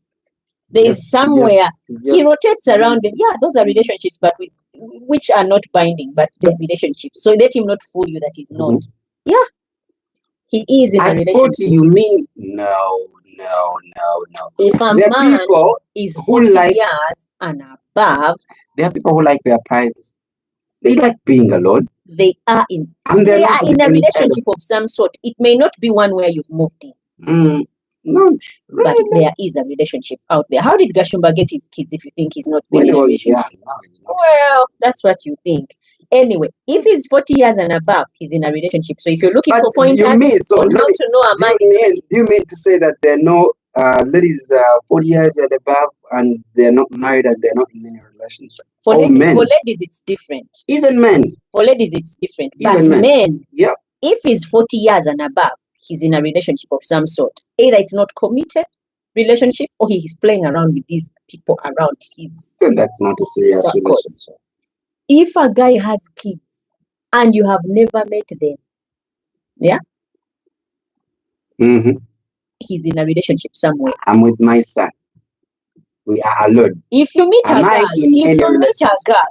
There is somewhere he rotates around them. Yeah, those are relationships, but which are not binding, but they're relationships. So let him not fool you that he's not. Yeah, he is in a relationship. 40, you mean? No. If a man is 40 years and above, there are people who like their privacy. They like being alone. They are in a relationship of some sort. It may not be one where you've moved in. No, but there is a relationship out there. How did Gashumba get his kids if you think he's not in a relationship? Well, that's what you think. Anyway, if he's 40 years and above, he's in a relationship. So if you're looking for pointers on how to know a man do you mean to say that there are no ladies 40 years and above and they're not married and they're not in any relationship? For ladies, it's different. Even men. For ladies, it's different. But men, if he's 40 years and above, he's in a relationship of some sort. Either it's not committed relationship or he is playing around with these people around his that's not a serious relationship. If a guy has kids and you have never met them, he's in a relationship somewhere. I'm with my son. We are alone. If you meet a girl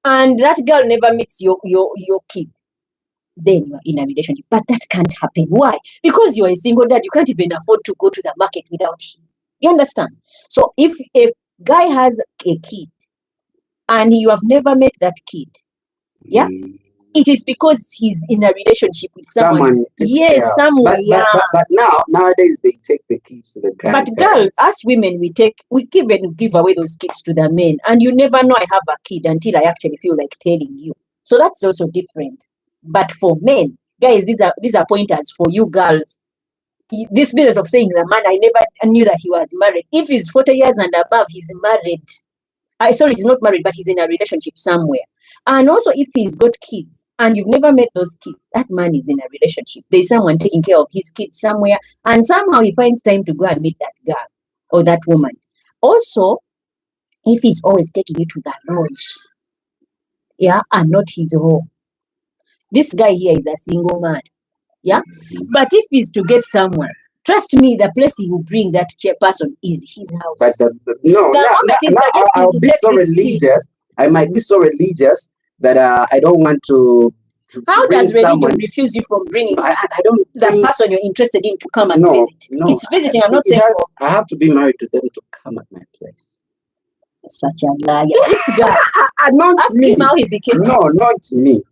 and that girl never meets your kid, then you are in a relationship. But that can't happen. Why? Because you are a single dad. You can't even afford to go to the market without him. You understand? So if a Guy has a kid and you have never met that kid. Yeah. It is because he's in a relationship with someone. Yes, somewhere. But nowadays they take the kids to the grandparents. But girls, us women, we give away those kids to the men, and you never know I have a kid until I actually feel like telling you. So that's also different. But for men, guys, these are pointers for you girls. This business of saying the man, I never knew that he was married. If he's 40 years and above, he's married. Sorry, he's not married, but he's in a relationship somewhere. And also, if he's got kids and you've never met those kids, that man is in a relationship. There's someone taking care of his kids somewhere, and somehow he finds time to go and meet that girl or that woman. Also, if he's always taking you to that lodge, yeah, and not his home. This guy here is a single man, yeah. But if he's to get someone, trust me, the place he will bring that person is his house. But I'll be so religious. I might be so religious that I don't want to. How does religion refuse you from bringing I don't the person you're interested in to come and visit? No, it's visiting. I'm not saying I have to be married to them to come at my place. Such a liar. This guy. Not ask me. him how he became. No, not me.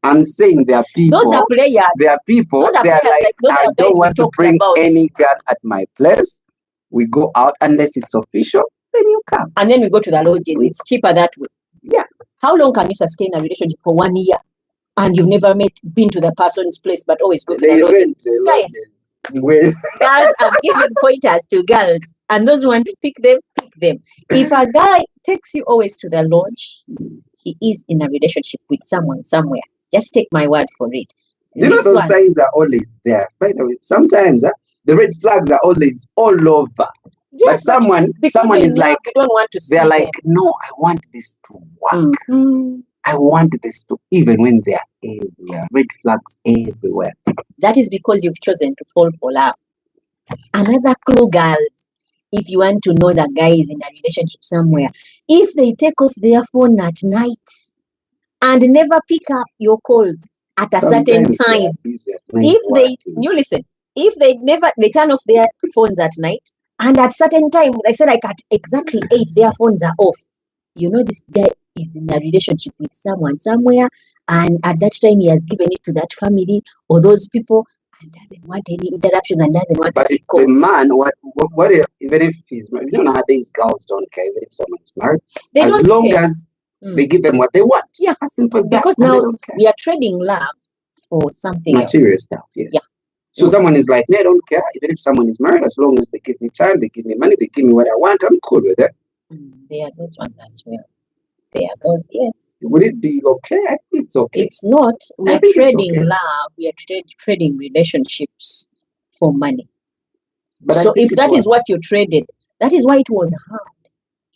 I'm saying there are people. Those are players. There are people. They are like, I don't want to bring any girl at my place. We go out unless it's official. Then you come. And then we go to the lodges. It's cheaper that way. Yeah. How long can you sustain a relationship for 1 year? And you've never been to the person's place, but always go to the lodges. Guys, girls have given pointers to girls, and those who want to pick them, pick them. If a guy takes you always to the lodge, he is in a relationship with someone somewhere. Just take my word for it. You know, those signs are always there. By the way, sometimes the red flags are always all over. Yes, but someone is like, don't want to see they're like, no, I want this to work. I want this to, even when they're everywhere, red flags everywhere. That is because you've chosen to fall for love. Another clue, girls, if you want to know that guy is in a relationship somewhere, if they take off their phone at night and never pick up your calls at a certain time, if they turn off their phones at night, and at certain time, they said like at exactly 8, their phones are off. You know, this guy is in a relationship with someone somewhere, and at that time he has given it to that family or those people and doesn't want any interruptions and doesn't want to be called. The man, what if, even if he's married, you know, nowadays girls don't care even if someone's married. As long as they give them what they want. Yeah, as simple as because now we are trading love for something material else. Stuff. Yeah. So someone is like, I don't care. Even if someone is married, as long as they give me time, they give me money, they give me what I want, I'm cool with it. There are those ones as well. There are those, yes. Would it be okay? I think it's okay. It's not. We are trading love. We are trading relationships for money. But so if that is what you traded, that is why it was hard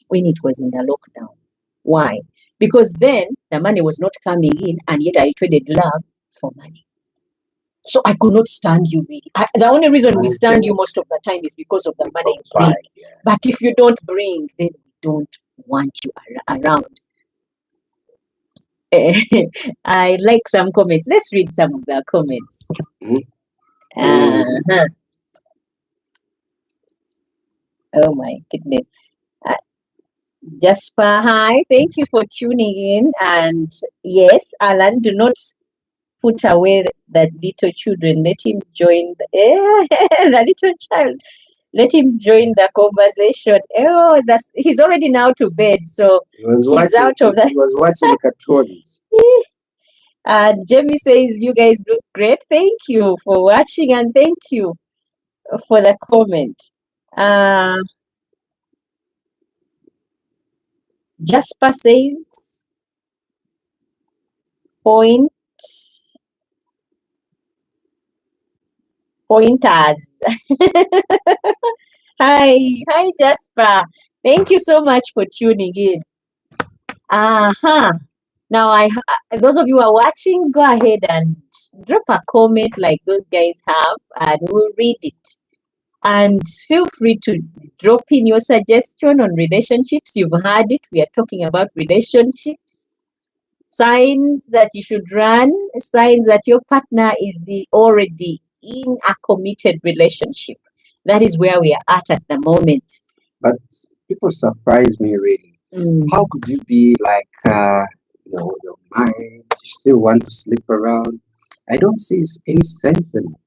when it was in the lockdown. Why? Because then the money was not coming in, and yet I traded love for money. So I could not stand you really. The only reason we stand you most of the time is because of the money you bring. Yeah. But if you don't bring, then we don't want you around. I like some comments. Let's read some of the comments. Oh my goodness. Jasper, hi. Thank you for tuning in. And yes, Alan, do not put away that little children. Let him join the little child. Let him join the conversation. Oh, he's already now to bed, so he's out of that. He was watching cartoons. And Jamie says, "You guys look great. Thank you for watching, and thank you for the comment." Jasper says, pointers. Hi Jasper. Thank you so much for tuning in. Now those of you who are watching, go ahead and drop a comment like those guys have, and we'll read it. And feel free to drop in your suggestion on relationships. You've heard it. We are talking about relationships. Signs that you should run, signs that your partner is already in a committed relationship. That is where we are at the moment. But people surprise me really. Mm. How could you be like, you're married, you still want to sleep around? I don't see any sense in it.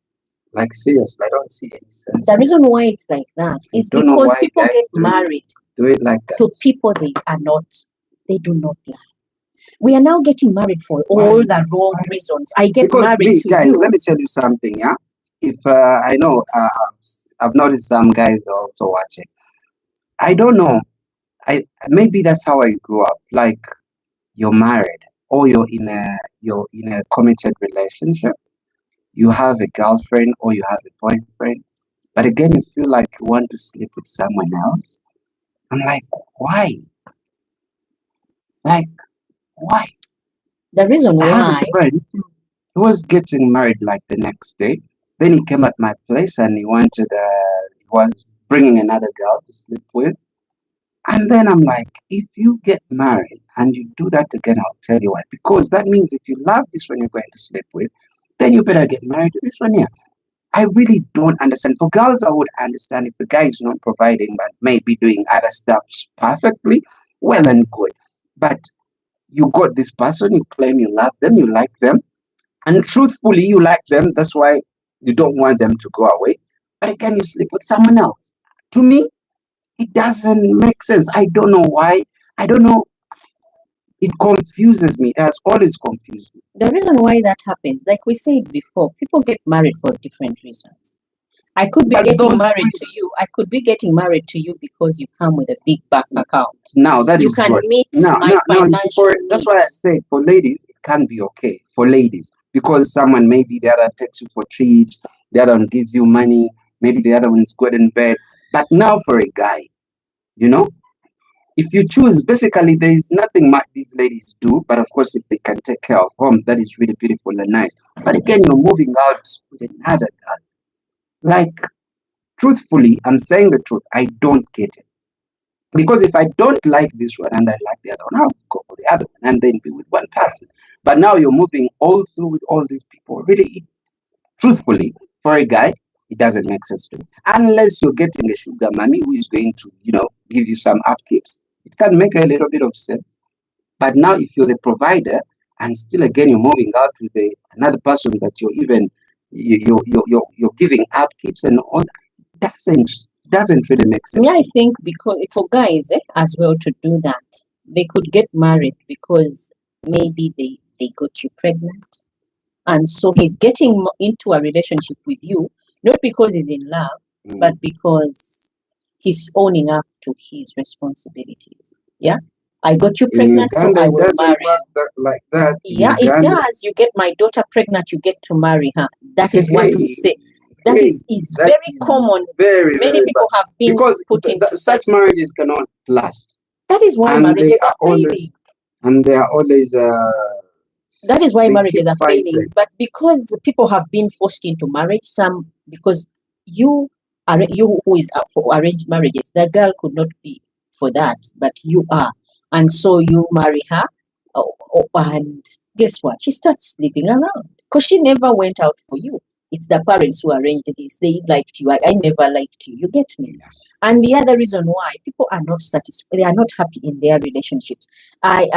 Like seriously, I don't see any sense. The reason why it's like that is don't know because why people guys get married do it like that. to people they do not like. We are now getting married for all the wrong reasons. I get Because married me, to guys, you. let me tell you something, yeah. If I know, I've noticed some guys are also watching. I don't know. Maybe that's how I grew up. Like you're married or you're in a committed relationship. You have a girlfriend or you have a boyfriend, but again, you feel like you want to sleep with someone else. I'm like, why? Like, why? The reason I have why, a friend who was getting married like the next day. Then he came at my place and he was bringing another girl to sleep with. And then I'm like, if you get married and you do that again, I'll tell you why. Because that means if you love this one you're going to sleep with, then you better get married to this one here. I really don't understand. For girls, I would understand if the guy is not providing but maybe doing other stuff perfectly, well and good. But you got this person, you claim you love them, you like them, and truthfully, you like them. That's why you don't want them to go away. But again, you sleep with someone else. To me, it doesn't make sense. I don't know why. I don't know. It confuses me. It has always confused me. the reason why that happens, like we said before, people get married for different reasons. I could be But getting those married to you. I could be getting married to you because you come with a big bank account. Now that You is can good. meet Now, my now, you see, financial that's why I needs. say for ladies, it can be okay for ladies because someone maybe the other takes you for trips, the other one gives you money, maybe the other one is good in bed. But now for a guy, you know, if you choose, basically there is nothing much these ladies do, but of course if they can take care of home, that is really beautiful and nice. But again, you're moving out with another girl. Like, truthfully, I'm saying the truth, I don't get it. Because if I don't like this one and I like the other one, I'll go for the other one and then be with one person. But now you're moving all through with all these people. Really, truthfully, for a guy, it doesn't make sense to me. Unless you're getting a sugar mommy who is going to, give you some upkeeps. It can make a little bit of sense. But now if you're the provider and still again you're moving out with another person that you're even you're giving upkeeps and all that doesn't really make sense. Yeah, I think because for guys as well to do that, they could get married because maybe they got you pregnant. And so he's getting into a relationship with you, not because he's in love, but because he's owning up to his responsibilities. Yeah. I got you pregnant, so I will marry. Like that. Yeah, it does. You get my daughter pregnant, you get to marry her. That is what we say. That is very common. Very, Many people have been because put into such marriages cannot last. That is why And marriages they are failing. And they are always That is why they marriages keep are failing. fighting. But because people have been forced into marriage, because you who is up for arranged marriages, the girl could not be for that, but you are, and so you marry her, and guess what? She starts sleeping around because she never went out for you. It's the parents who arranged this. They liked you. I never liked you. You get me? And the other reason why people are not satisfied, they are not happy in their relationships. I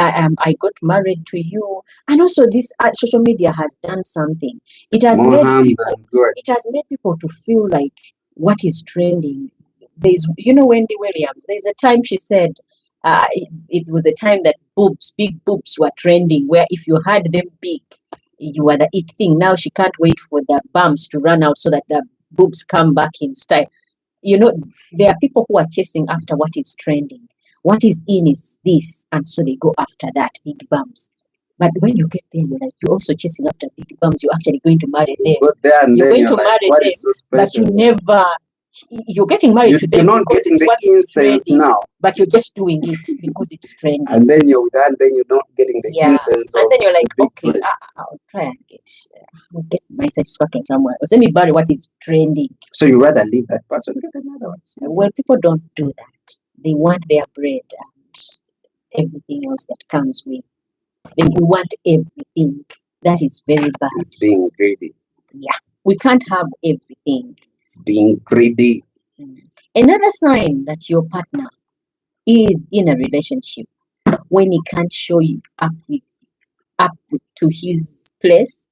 got married to you, and also this social media has done something. It has made people to feel like what is trending. There's, Wendy Williams. There's a time she said, it was a time that big boobs were trending, where if you had them big, you were the it thing. Now she can't wait for the bumps to run out so that the boobs come back in style. There are people who are chasing after what is trending. What is in is this, and so they go after that, big bumps. But when you get there, you're also chasing after big bumps. You're actually going to marry them. You're going to marry them, but you never. You're getting married to them. You're not getting the incense now, but you're just doing it because it's trending. And then you're not getting the incense. And then you're like, okay, I'll try and get my satisfaction somewhere. Or let me bury what is trending. So you rather leave that person get another one? Well, people don't do that. They want their bread and everything else that comes with. Then you want everything. That is very bad. It's being greedy. Yeah, we can't have everything. It's being greedy. Another sign that your partner is in a relationship when he can't show you to his place.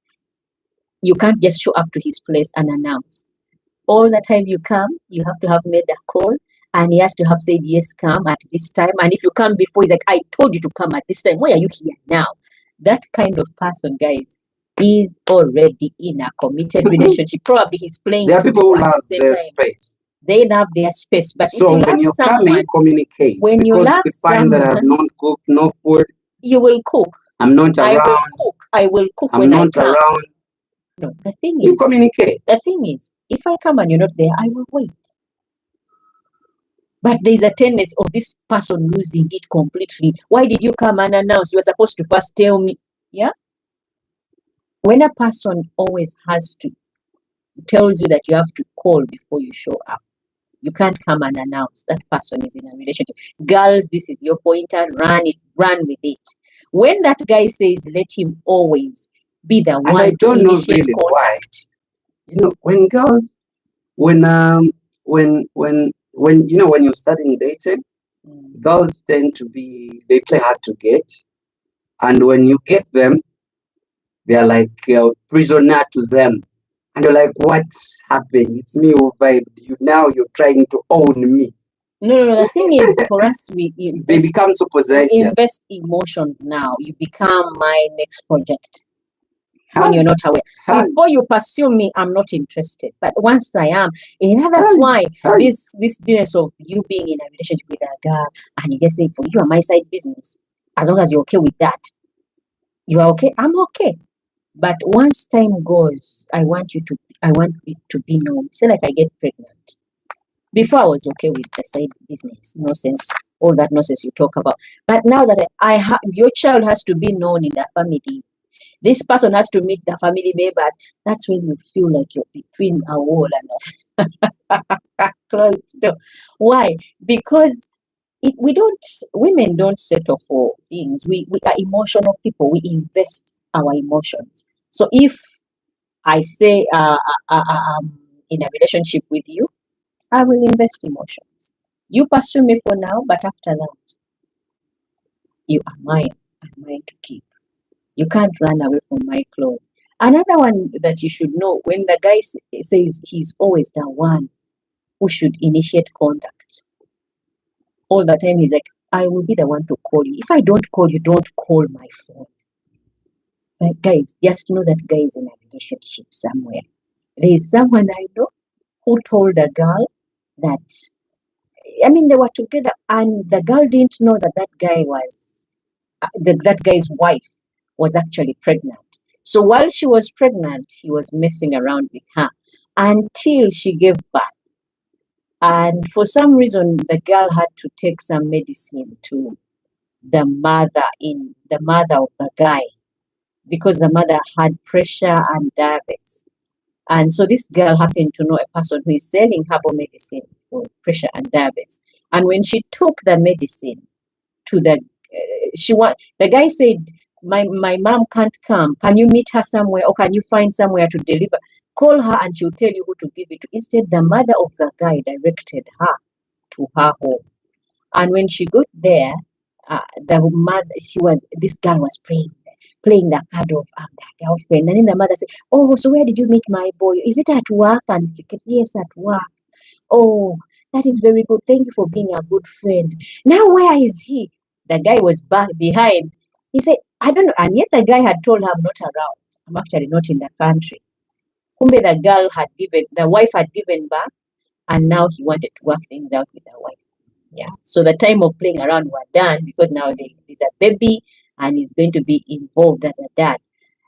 You can't just show up to his place unannounced. All the time you come, you have to have made a call, and he has to have said, yes, come at this time. And if you come before, he's like, I told you to come at this time. Why are you here now? That kind of person, guys, is already in a committed relationship. Probably he's playing. There are people who at love the same their time. space. They love their space. But So if you when love you're someone, coming, communicate. when you because love you find that I have someone, not cooked, no food, you will cook. I'm not I will around, cook. I will cook I'm when I not come. around, No, the thing you is, communicate. if I come and you're not there, I will wait. But there's a tendency of this person losing it completely. Why did you come unannounced? You were supposed to first tell me. Yeah. When a person always has to tells you that you have to call before you show up, you can't come unannounced. That person is in a relationship. Girls, this is your pointer. Run with it. When that guy says, let him always be the one. And I don't to know initiate really why. contact. You know, when girls, when when you're starting dating, girls tend to they play hard to get, and when you get them, they're like prisoner to them, and you're like, what's happened? It's me who vibed you. Now you're trying to own me. No. The thing is, for us, we They become so possessive. invest emotions now. You become my next project. When you're not aware. Before you pursue me, I'm not interested. But once I am, that's why this business of you being in a relationship with a girl and you just say, for you are my side business. As long as you're okay with that, you are okay. I'm okay. But once time goes, I want it to be known. Say like I get pregnant. Before I was okay with the side business, nonsense, all that nonsense you talk about. But now that your child has to be known in the family. This person has to meet the family members. That's when you feel like you're between a wall and a closed door. Why? Because women don't settle for things. We are emotional people. We invest our emotions. So if I say I'm in a relationship with you, I will invest emotions. You pursue me for now, but after that, you are mine. I'm mine to keep. You can't run away from my clothes. Another one that you should know, when the guy says he's always the one who should initiate contact, all the time he's like, I will be the one to call you. If I don't call you, don't call my phone. But guys, just know that guy is in a relationship somewhere. There is someone I know who told a girl that, they were together and the girl didn't know that that guy's wife was actually pregnant. So while she was pregnant, he was messing around with her until she gave birth. And for some reason, the girl had to take some medicine to the mother of the guy, because the mother had pressure and diabetes. And so this girl happened to know a person who is selling herbal medicine for pressure and diabetes. And when she took the medicine to the guy said, my mom can't come. Can you meet her somewhere, or can you find somewhere to deliver? Call her and she'll tell you who to give it to. Instead, the mother of the guy directed her to her home. And when she got there, this girl was playing the card of the girlfriend. And then the mother said, oh, so where did you meet my boy? Is it at work? And she said, yes, at work. Oh, that is very good. Thank you for being a good friend. Now, where is he? The guy was back behind. He said, I don't know. And yet the guy had told her, I'm not around. I'm actually not in the country. Kumbe the wife had given birth, and now he wanted to work things out with the wife. Yeah. So the time of playing around were done, because now there's a baby and he's going to be involved as a dad.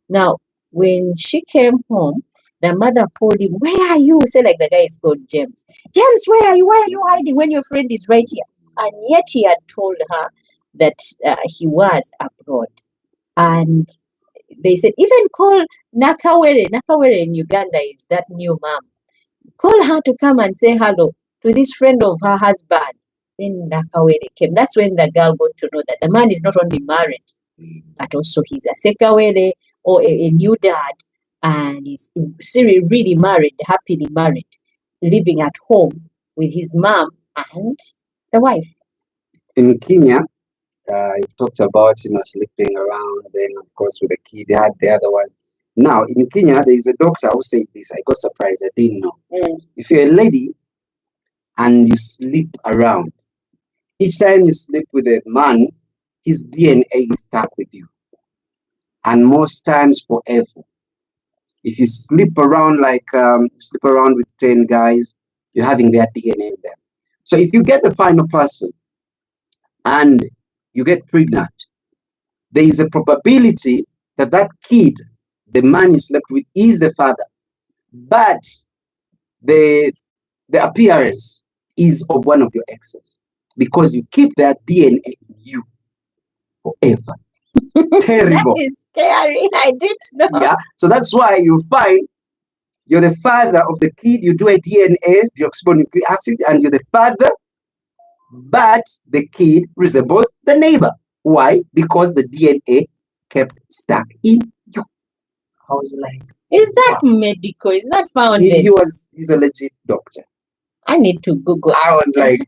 Now, when she came home, the mother called him, where are you? Say like the guy is called James. James, where are you? Why are you hiding when your friend is right here? And yet he had told her that he was abroad. And they said, even call Nakawere. Nakawere in Uganda is that new mom. Call her to come and say hello to this friend of her husband. Then Nakawere came. That's when the girl got to know that the man is not only married, but also he's a sekawere, or a new dad, and he's really married, happily married, living at home with his mom and the wife. in Kenya, you talked about sleeping around. Then of course with the kid, they had the other one. Now in Kenya, there is a doctor who said this. I got surprised. I didn't know. If you're a lady and you sleep around, each time you sleep with a man, his DNA is stuck with you, and most times forever. If you sleep around sleep around with 10 guys, you're having their DNA in them. So if you get the final person and you get pregnant, there is a probability that that kid, the man you slept with, is the father, but the appearance is of one of your exes because you keep that DNA in you forever. Terrible. That is scary. I didn't know. Yeah. So that's why you find you're the father of the kid. You do a DNA, deoxyribonucleic acid, and you're the father, but the kid resembles the neighbor. Why? Because the DNA kept stuck in you. I was like, is that medical? Is that founded? He's a legit doctor. I need to Google. I was like,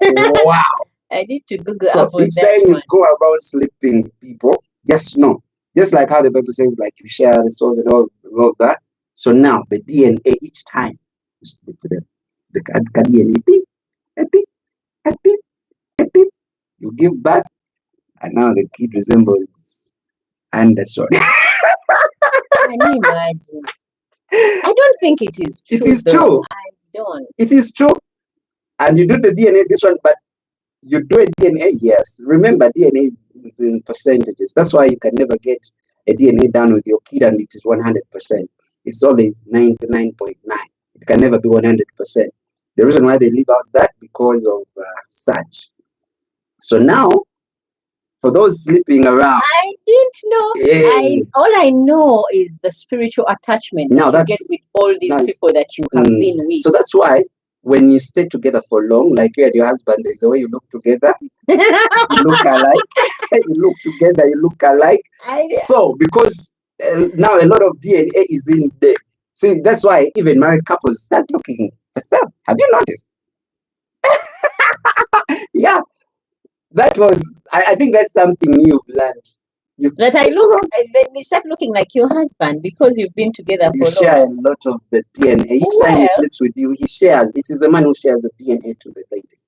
wow. I need to Google. So each time you go around sleeping with people, just know, just like how the Bible says, like you share the souls and all that. So now the DNA, each time you sleep with them, the DNA, you give back, and now the kid resembles Anderson. Can you imagine? I don't think it is true. It is true. I don't. It is true. And you do the DNA, this one, but you do a DNA, yes. Remember, DNA is in percentages. That's why you can never get a DNA done with your kid and it is 100%. It's always 99.9. It can never be 100%. The reason why they leave out that because of such. So now, for those sleeping around, I didn't know. Hey. All I know is the spiritual attachment that you get with all these people that you have been with. So that's why when you stay together for long, like you and your husband, there's the way you look together. You look alike. You look together, you look alike. So because now a lot of DNA is in there. See, that's why even married couples start looking the same. Have you noticed? Yeah. That was, I think that's something you've learned. They start looking like your husband because you've been together for long. You share a lot of the DNA. Each time he sleeps with you, he shares. It is the man who shares the DNA to the lady.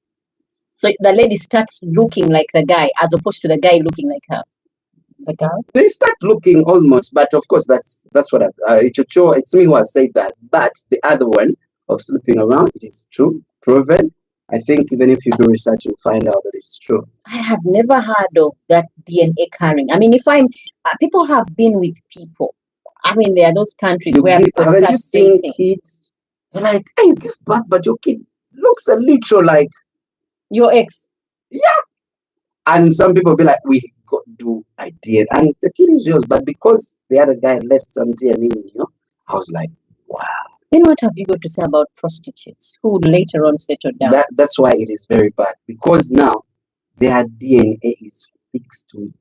So the lady starts looking like the guy as opposed to the guy looking like her. The girl? They start looking almost, but of course that's what it's me who has said that. But the other one of sleeping around, it is true, proven. I think even if you do research, you'll find out that it's true. I have never heard of that DNA carrying. I mean, people have been with people. I mean, there are those countries where people start haven't you seen dating kids? They're like, hey, you give birth, but your kid looks a little like your ex. Yeah. And some people be like, we got to do a DNA, and the kid is yours, but because the other guy left some DNA in you, I was like, wow. Then what have you got to say about prostitutes who would later on settle down? That's why it is very bad, because now their DNA is fixed to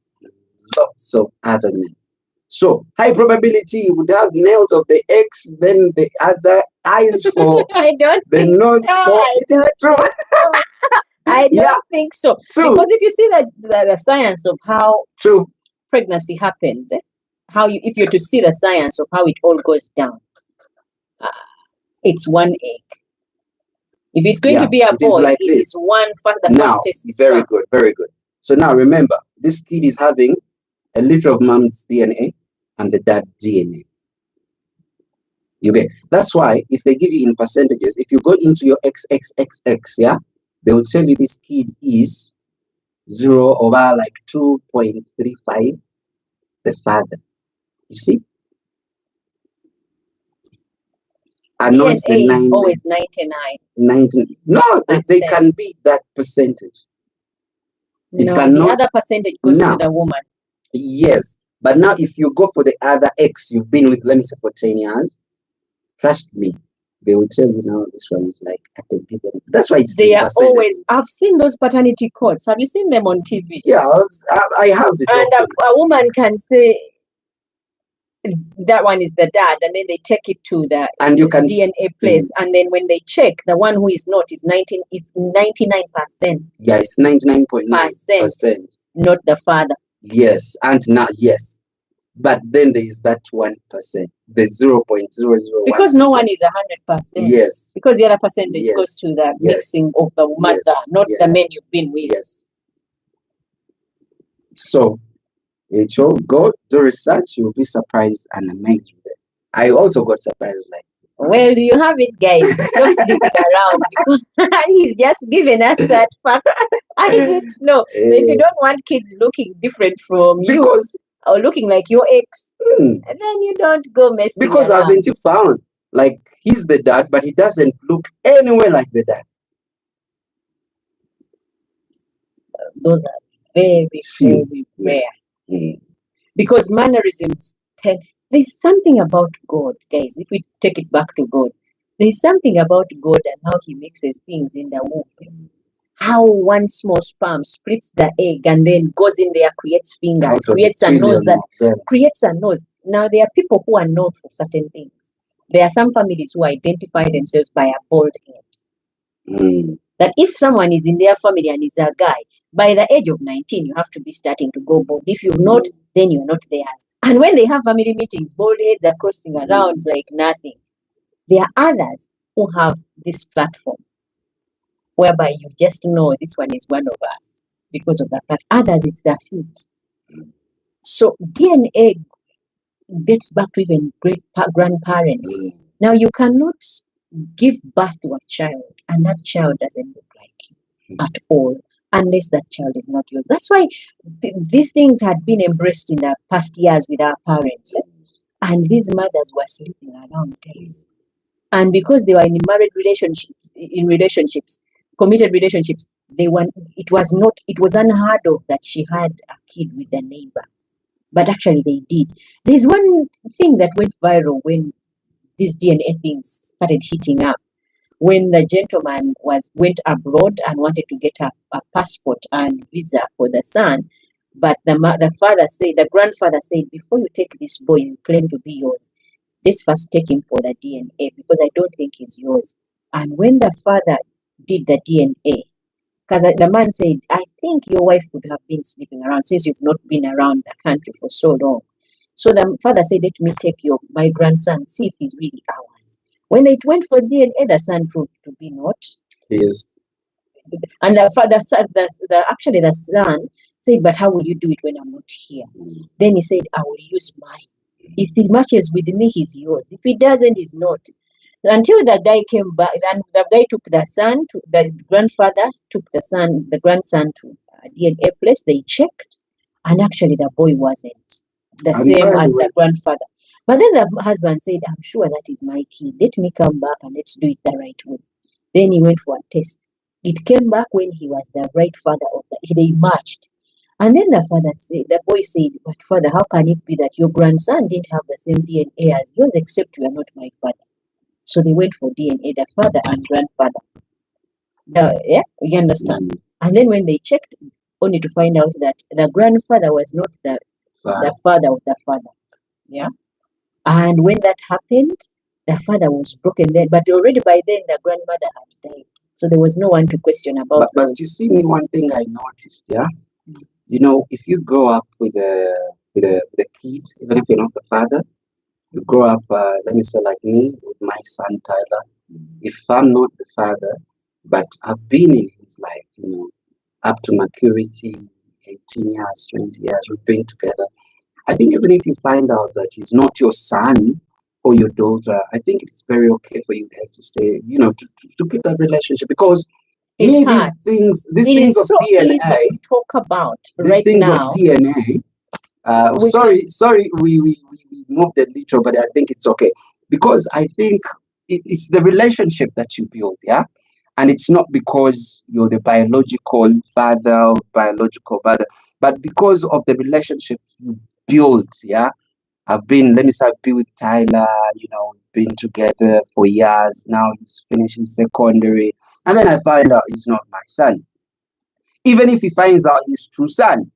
lots of other men. So high probability you would have nails of the X, then the other eyes for I don't the nose so. for I don't think so. True. Because if you see the science of how pregnancy happens, if you're to see the science of how it all goes down, it's one egg. If it's going to be a boy, it is the fastest. Very good, very good. So now remember, this kid is having a liter of mom's DNA and the dad's DNA. You get? That's why if they give you in percentages, if you go into your XXXX, yeah, they will tell you this kid is 0/2.35 the father. You see? And not the DNA is always 99. 19. No, they can be that percentage. The other percentage goes to the woman. Yes. But now if you go for the other X you've been with, let me say, for 10 years, trust me, they will tell you now this one is like at a given. That's why they are always. I've seen those paternity codes. Have you seen them on TV? Yeah, I have. And a woman can say, that one is the dad, and then they take it to the And you can DNA place, and then when they check, the one who is not is 99%. Yeah, it's 99.9%. Not the father. Yes, and not yes. But then there is that 1%, the 0.001%. Because no one is 100%. Yes. Because the other percentage Yes. goes to the Yes. mixing of the mother, Yes. not Yes. the men you've been with. Yes. So, HO, go do research. You'll be surprised and amazed with it. I also got surprised, like, well, you have it, guys. Stop sleeping around, because he's just giving us that fact. I didn't know. So if you don't want kids looking different from you, because or looking like your ex, then you don't go messing because around. haven't you found, like, he's the dad, but he doesn't look anywhere like the dad. Those are very, very rare. Because mannerisms there's something about God, guys. If we take it back to God, there's something about God and how he mixes things in the womb. How one small sperm splits the egg and then goes in there, creates fingers, creates a nose creates a nose. Now there are people who are known for certain things. There are some families who identify themselves by a bald head. That if someone is in their family and is a guy, by the age of 19, you have to be starting to go bald. If you're not, then you're not theirs. And when they have family meetings, bald heads are crossing around like nothing. There are others who have this platform whereby you just know this one is one of us because of that. But others, it's their feet. So DNA dates back to even great grandparents. Now you cannot give birth to a child and that child doesn't look like you at all, unless that child is not yours. That's why these things had been embraced in the past years with our parents. And these mothers were sleeping around, guys. And because they were in married relationships, committed relationships, it was unheard of that she had a kid with a neighbor. But actually they did. There's one thing that went viral when these DNA things started heating up. When the gentleman went abroad and wanted to get a passport and visa for the son, but the grandfather said, before you take this boy you claim to be yours, let's first take him for the DNA because I don't think he's yours. And when the father did the DNA, because the man said, I think your wife could have been sleeping around since you've not been around the country for so long. So the father said, let me take my grandson, see if he's really ours. When it went for DNA, the son proved to be not. Yes. And the son said, but how will you do it when I'm not here? Then he said, I will use mine. If he matches with me, he's yours. If he doesn't, he's not. Until the guy came back, and the guy took the grandfather took the grandson to a DNA place. They checked, and actually the boy wasn't the same as the grandfather. But then the husband said, I'm sure that is my kid. Let me come back and let's do it the right way. Then he went for a test. It came back when he was the right father they matched. And then the boy said, but father, how can it be that your grandson didn't have the same DNA as yours, except you are not my father? So they went for DNA, the father and grandfather. You understand? And then when they checked, only to find out that the grandfather was not the father of the father. Yeah. And when that happened, the father was broken then, but already by then the grandmother had died. So there was no one to question about. But you see, me one thing I noticed, you know, if you grow up with a kid, even if you're not the father, you grow up, let me say like me, with my son Tyler. If I'm not the father, but I've been in his life, you know, up to maturity, 18 years, 20 years, we've been together. I think even if you find out that he's not your son or your daughter, I think it's very okay for you guys to stay, you know, to keep that relationship, because these things of DNA, easy to talk about these things of DNA. Sorry, we moved a little, but I think it's okay, because I think it's the relationship that you build, and it's not because you're the biological father or biological mother, but because of the relationship you build, I've been with Tyler, you know, been together for years now. He's finishing secondary, and then I find out he's not my son. Even if he finds out his true son,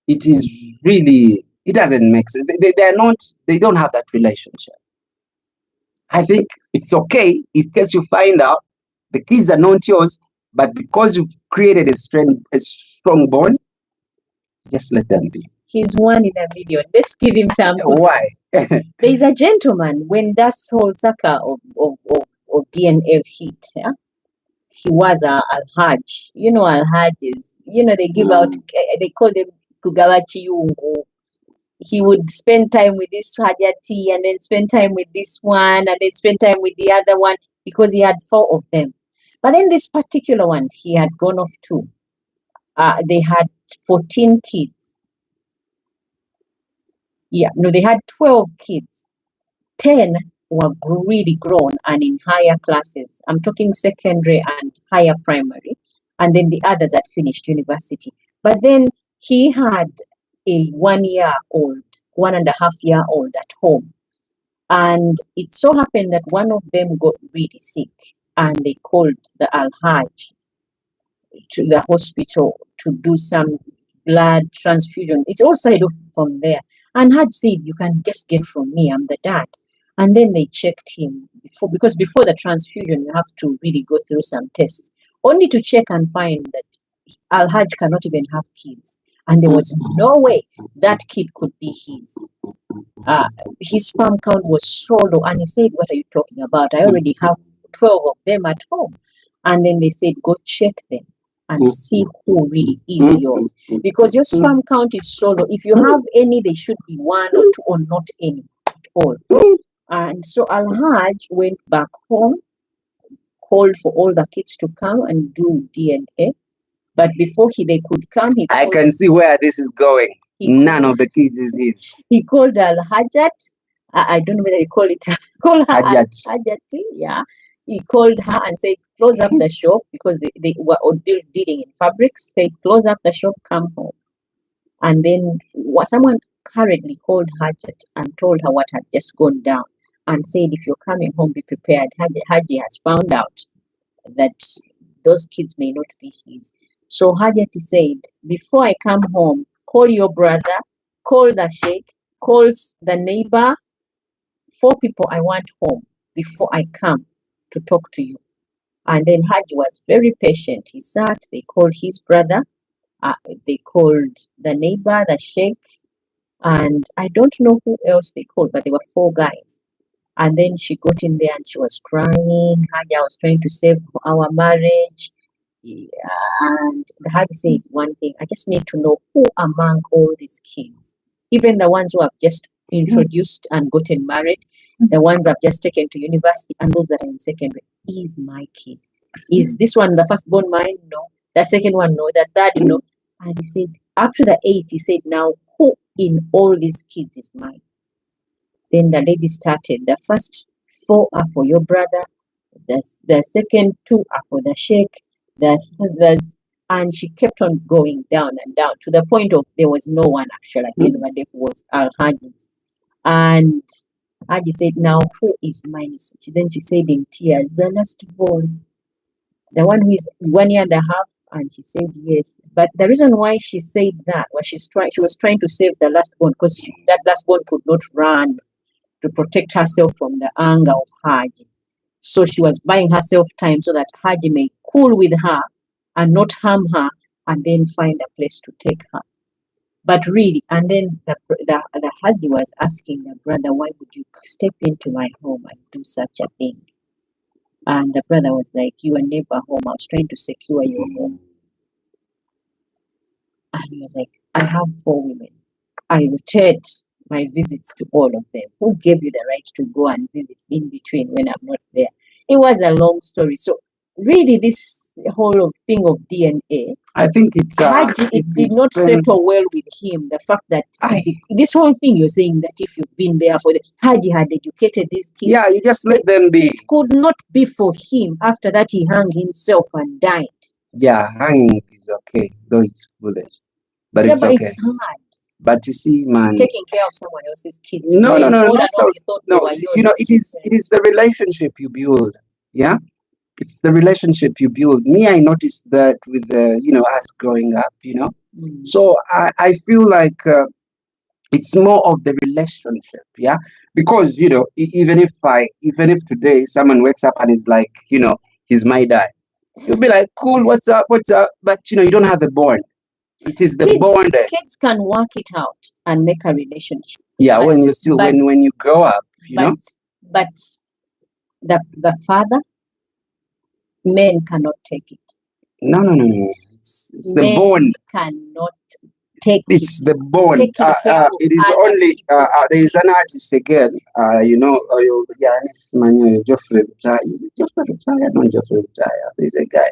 it is really It doesn't make sense. They're not, they don't have that relationship. I think it's okay in case you find out the kids are not yours, but because you've created a strong bond, just let them be. He's one in a million. Let's give him some. Why? There's a gentleman, when that whole saga of DNA hit, yeah? He was Al-Hajj. You know, Al-Hajj is, they give out, they call them Kugawachi Yungu. He would spend time with this Hajati and then spend time with this one and then spend time with the other one because he had 4 of them. But then this particular one, he had gone off too. They had 14 kids. Yeah, no, they had 12 kids. 10 were really grown and in higher classes. I'm talking secondary and higher primary. And then the others had finished university. But then he had a 1-year-old, 1.5-year-old at home. And it so happened that one of them got really sick and they called the Al-Hajj to the hospital to do some blood transfusion. It's all side off from there. And Hajj said, you can just get from me, I'm the dad. And then they checked him because before the transfusion, you have to really go through some tests, only to check and find that Al-Hajj cannot even have kids. And there was no way that kid could be his. His sperm count was so low. And he said, what are you talking about? I already have 12 of them at home. And then they said, go check them and see who really is yours. Because your sperm count is so low. If you have any, they should be 1 or 2 or not any at all. And so Al-Hajj went back home, called for all the kids to come and do DNA. But before they could come, I can see where this is going. None of the kids is his. He called Al-Hajjat. I don't know whether he called it. Call her Hajjati. Yeah. He called her and said, close up the shop because they were dealing in fabrics. Said, close up the shop, come home. And then someone hurriedly called Hajjat and told her what had just gone down and said, if you're coming home, be prepared. Haji has found out that those kids may not be his. So Hajjati said, before I come home, call your brother, call the sheikh, call the neighbor, 4 people I want home before I come to talk to you. And then Haji was very patient. He sat, they called his brother, they called the neighbor, the sheikh, and I don't know who else they called, but there were 4 guys. And then she got in there and she was crying. Haji, I was trying to save our marriage. And the Haji said one thing, I just need to know who among all these kids, even the ones who have just introduced and gotten married, the ones I've just taken to university, and those that are in secondary, is my kid. Is this one the firstborn mine? No. The second one, no. The third, no. And he said, up to the 8, he said, now who in all these kids is mine? Then the lady started. The first 4 are for your brother. The second 2 are for the sheikh. And she kept on going down and down to the point of there was no one actually at the end of the day who was Al-Hajj's. And Haji said, now who is mine? Then she said in tears, the last born, the one who is 1.5 years. And she said yes. But the reason why she said that was she was trying to save the last born because that last born could not run to protect herself from the anger of Haji. So she was buying herself time so that Haji may cool with her and not harm her and then find a place to take her. But really, and then the Haji was asking the brother, why would you step into my home and do such a thing? And the brother was like, you were never home. I was trying to secure your home. And he was like, I have 4 women. I rotate my visits to all of them. Who gave you the right to go and visit in between when I'm not there? It was a long story. So really, this whole thing of DNA, I think it's Haji, it did not settle well with him. The fact that this whole thing you're saying that if you've been there for Haji had educated these kids. Yeah, you just let them be. It could not be for him. After that, he hung himself and died. Yeah, hanging is okay, though it's foolish. But it's okay. It's hard. But you see, man, taking care of someone else's kids. No. You know, it is the relationship you build. Yeah, it's the relationship you build. Me, I noticed that with us growing up. So I feel like It's more of the relationship, yeah. Because even if today someone wakes up and is like, he's my dad, you'll be like, cool, what's up, but you don't have a bond. It is the bond. Kids can work it out and make a relationship. Yeah, when you still when you grow up, But the father, men cannot take it. No. It's the bond. Cannot take it's the bond. It is only there is an artist again. Geoffrey Butaya. Is it Geoffrey Butaya? Not Geoffrey Butaya. There's a guy.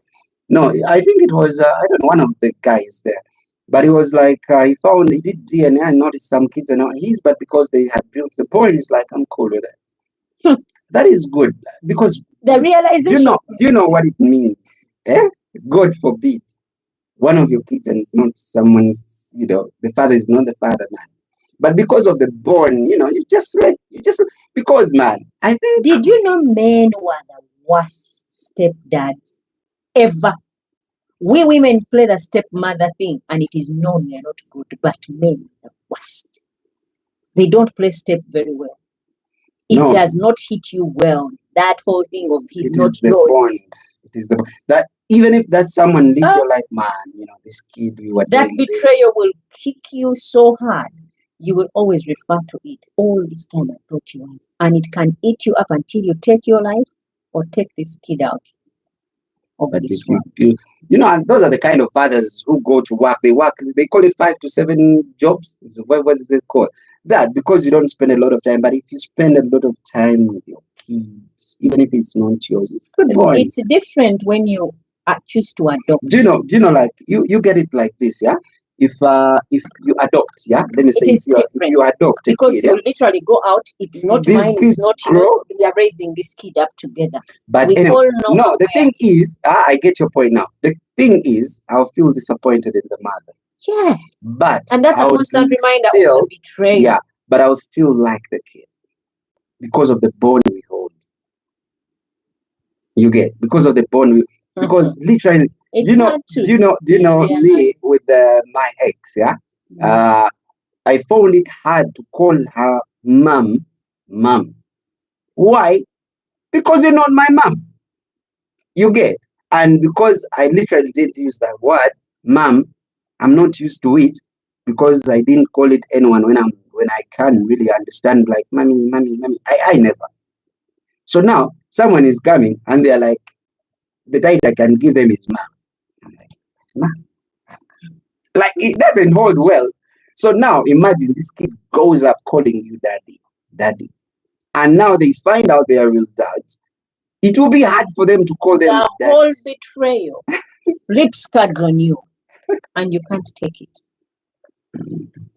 No, I think it was I don't know, one of the guys there. But he was like he did DNA and noticed some kids are not his, but because they had built the bond, he's like, I'm cool with that. That is good because the realization. Do you know what it means? God forbid one of your kids and it's not someone's, the father is not the father, man. But because of the bond, you just because, man, I think. Did you know men were the worst stepdads ever? We women play the stepmother thing and it is known we are not good, but men are the worst. They don't play step very well. It does not hit you well. That whole thing of he's not yours. Bond. It is the that even if that someone leaves your life, man, this kid we were that betrayal will kick you so hard. You will always refer to it. All this time I thought you was, and it can eat you up until you take your life or take this kid out. But and those are the kind of fathers who go to work. They call it 5 to 7 jobs. What is it called? That because you don't spend a lot of time. But if you spend a lot of time with your kids, even if it's not yours, it's the bond. It's different when you choose to adopt. Do you know like you get it like this, yeah? If you adopt, yeah, let me say if you adopt because a kid, you literally go out, it's not mine, it's not yours. We are raising this kid up together. But we all know. No, the thing is, I get your point now. The thing is, I'll feel disappointed in the mother. Yeah. And that's a constant reminder of the betrayal. Yeah, but I'll still like the kid because of the bond we hold. You get because of the bond because literally. Do you know me with my ex, yeah? I found it hard to call her mom. Why? Because you're not my mom. You get? And because I literally didn't use that word, mom, I'm not used to it because I didn't call it anyone when I can really understand, like mommy. I never. So now someone is coming and they're like, the title I can give them is mom. Like it doesn't hold well. So now imagine this kid goes up calling you daddy, and now they find out they are real dads. It will be hard for them to call them the daddy. Whole betrayal flips cards on you and you can't take it.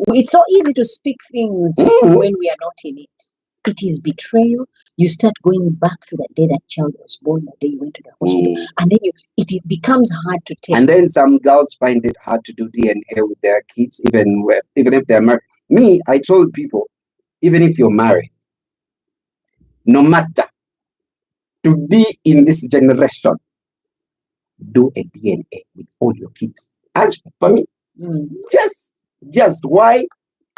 It's so easy to speak things when we are not in it. It is betrayal. You start going back to the day that child was born, the day you went to the hospital, and then it becomes hard to take. And then some girls find it hard to do DNA with their kids, even if they're married. Me, I told people, even if you're married, no matter, to be in this generation, do a DNA with all your kids. As for me, just why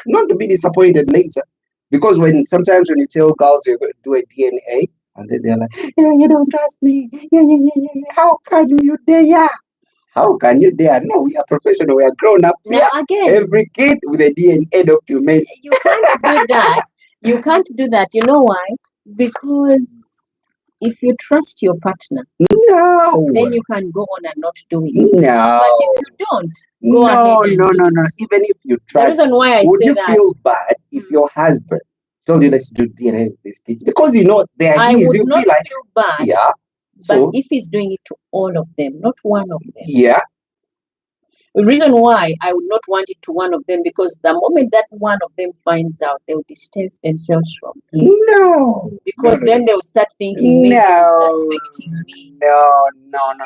not to be disappointed later? Because sometimes when you tell girls you're going to do a DNA, and then they're like, yeah, you don't trust me. Yeah. How can you dare? How can you dare? No, we are professional. We are grown up. Now again, every kid with a DNA document. You can't do that. You can't do that. You know why? Because if you trust your partner, then you can go on and not do it. No. But if you don't, go ahead. No. Even if you trust, the reason why would you feel bad if your husband told you let's do DNA with these kids? Because they are his. I would not feel bad. Yeah. But if he's doing it to all of them, not one of them. Yeah. The reason why I would not want it to one of them, because the moment that one of them finds out, they will distance themselves from me. No. Because then they will start thinking maybe suspecting me. No.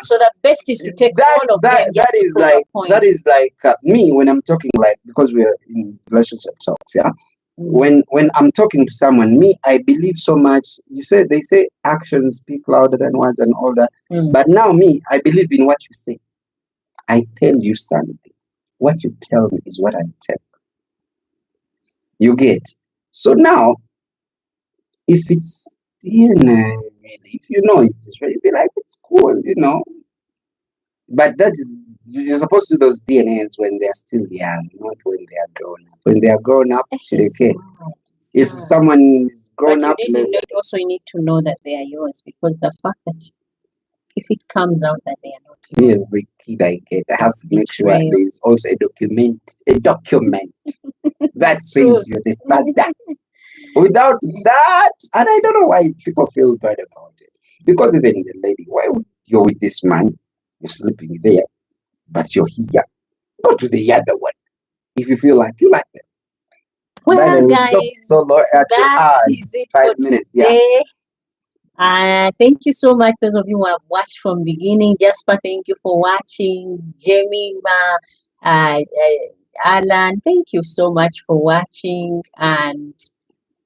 So the best is to take all of them. That is like me when I'm talking, like, because we are in relationship talks, yeah. When I'm talking to someone, I believe so much. They say actions speak louder than words and all that. But now I believe in what you say. I tell you something. What you tell me is what I tell. You get. So now, if it's DNA, really, if you know it's Israel, you'll be like, it's cool, you know. But that is, you're supposed to do those DNAs when they're still young, not when they are grown up. When they are grown up, It's okay. hard, it's If hard. someone is But grown you up, also you need to know that they are yours, because the fact that if it comes out that they are not yours, every kid I get, I have it's to make sure betrayal. there is also a document that says Truth. you're the father. Without that, and I don't know why people feel bad about it. Because even the lady, why would you're with this man, you're sleeping there, but you're here. Go to the other one. If you feel like you like them. By the Well, way, we've dropped guys, solo at 2 that hours, is it 5 for minutes. Yeah. today. Thank you so much, those of you who have watched from beginning. Jasper, thank you for watching. Jemima, Alan, thank you so much for watching. And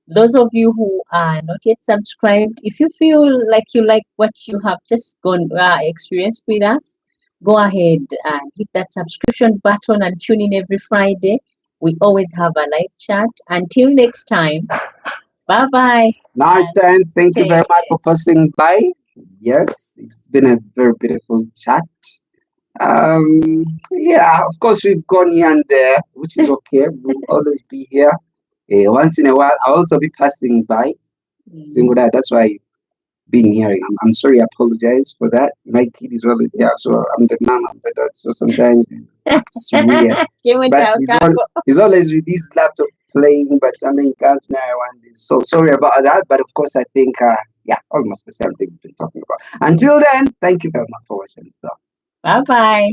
those of you who are not yet subscribed, if you feel like you like what you have just gone experienced with us, go ahead and hit that subscription button and tune in every Friday. We always have a live chat. Until next time, bye bye. Nice time. Thank you Stay very much for blessed. passing by. Yes, it's been a very beautiful chat. Yeah, of course, we've gone here and there, which is okay. We'll always be here. Once in a while, I'll also be passing by. Single dad, that's why I've been hearing. I'm sorry, I apologize for that. My kid is always here, so I'm the mom, I'm the dad, so sometimes it's weird. But he's always with his laptop playing, but something comes now and this. So sorry about that. But of course, I think, yeah, almost the same thing we've been talking about. Until then, thank you very much for watching. Bye bye.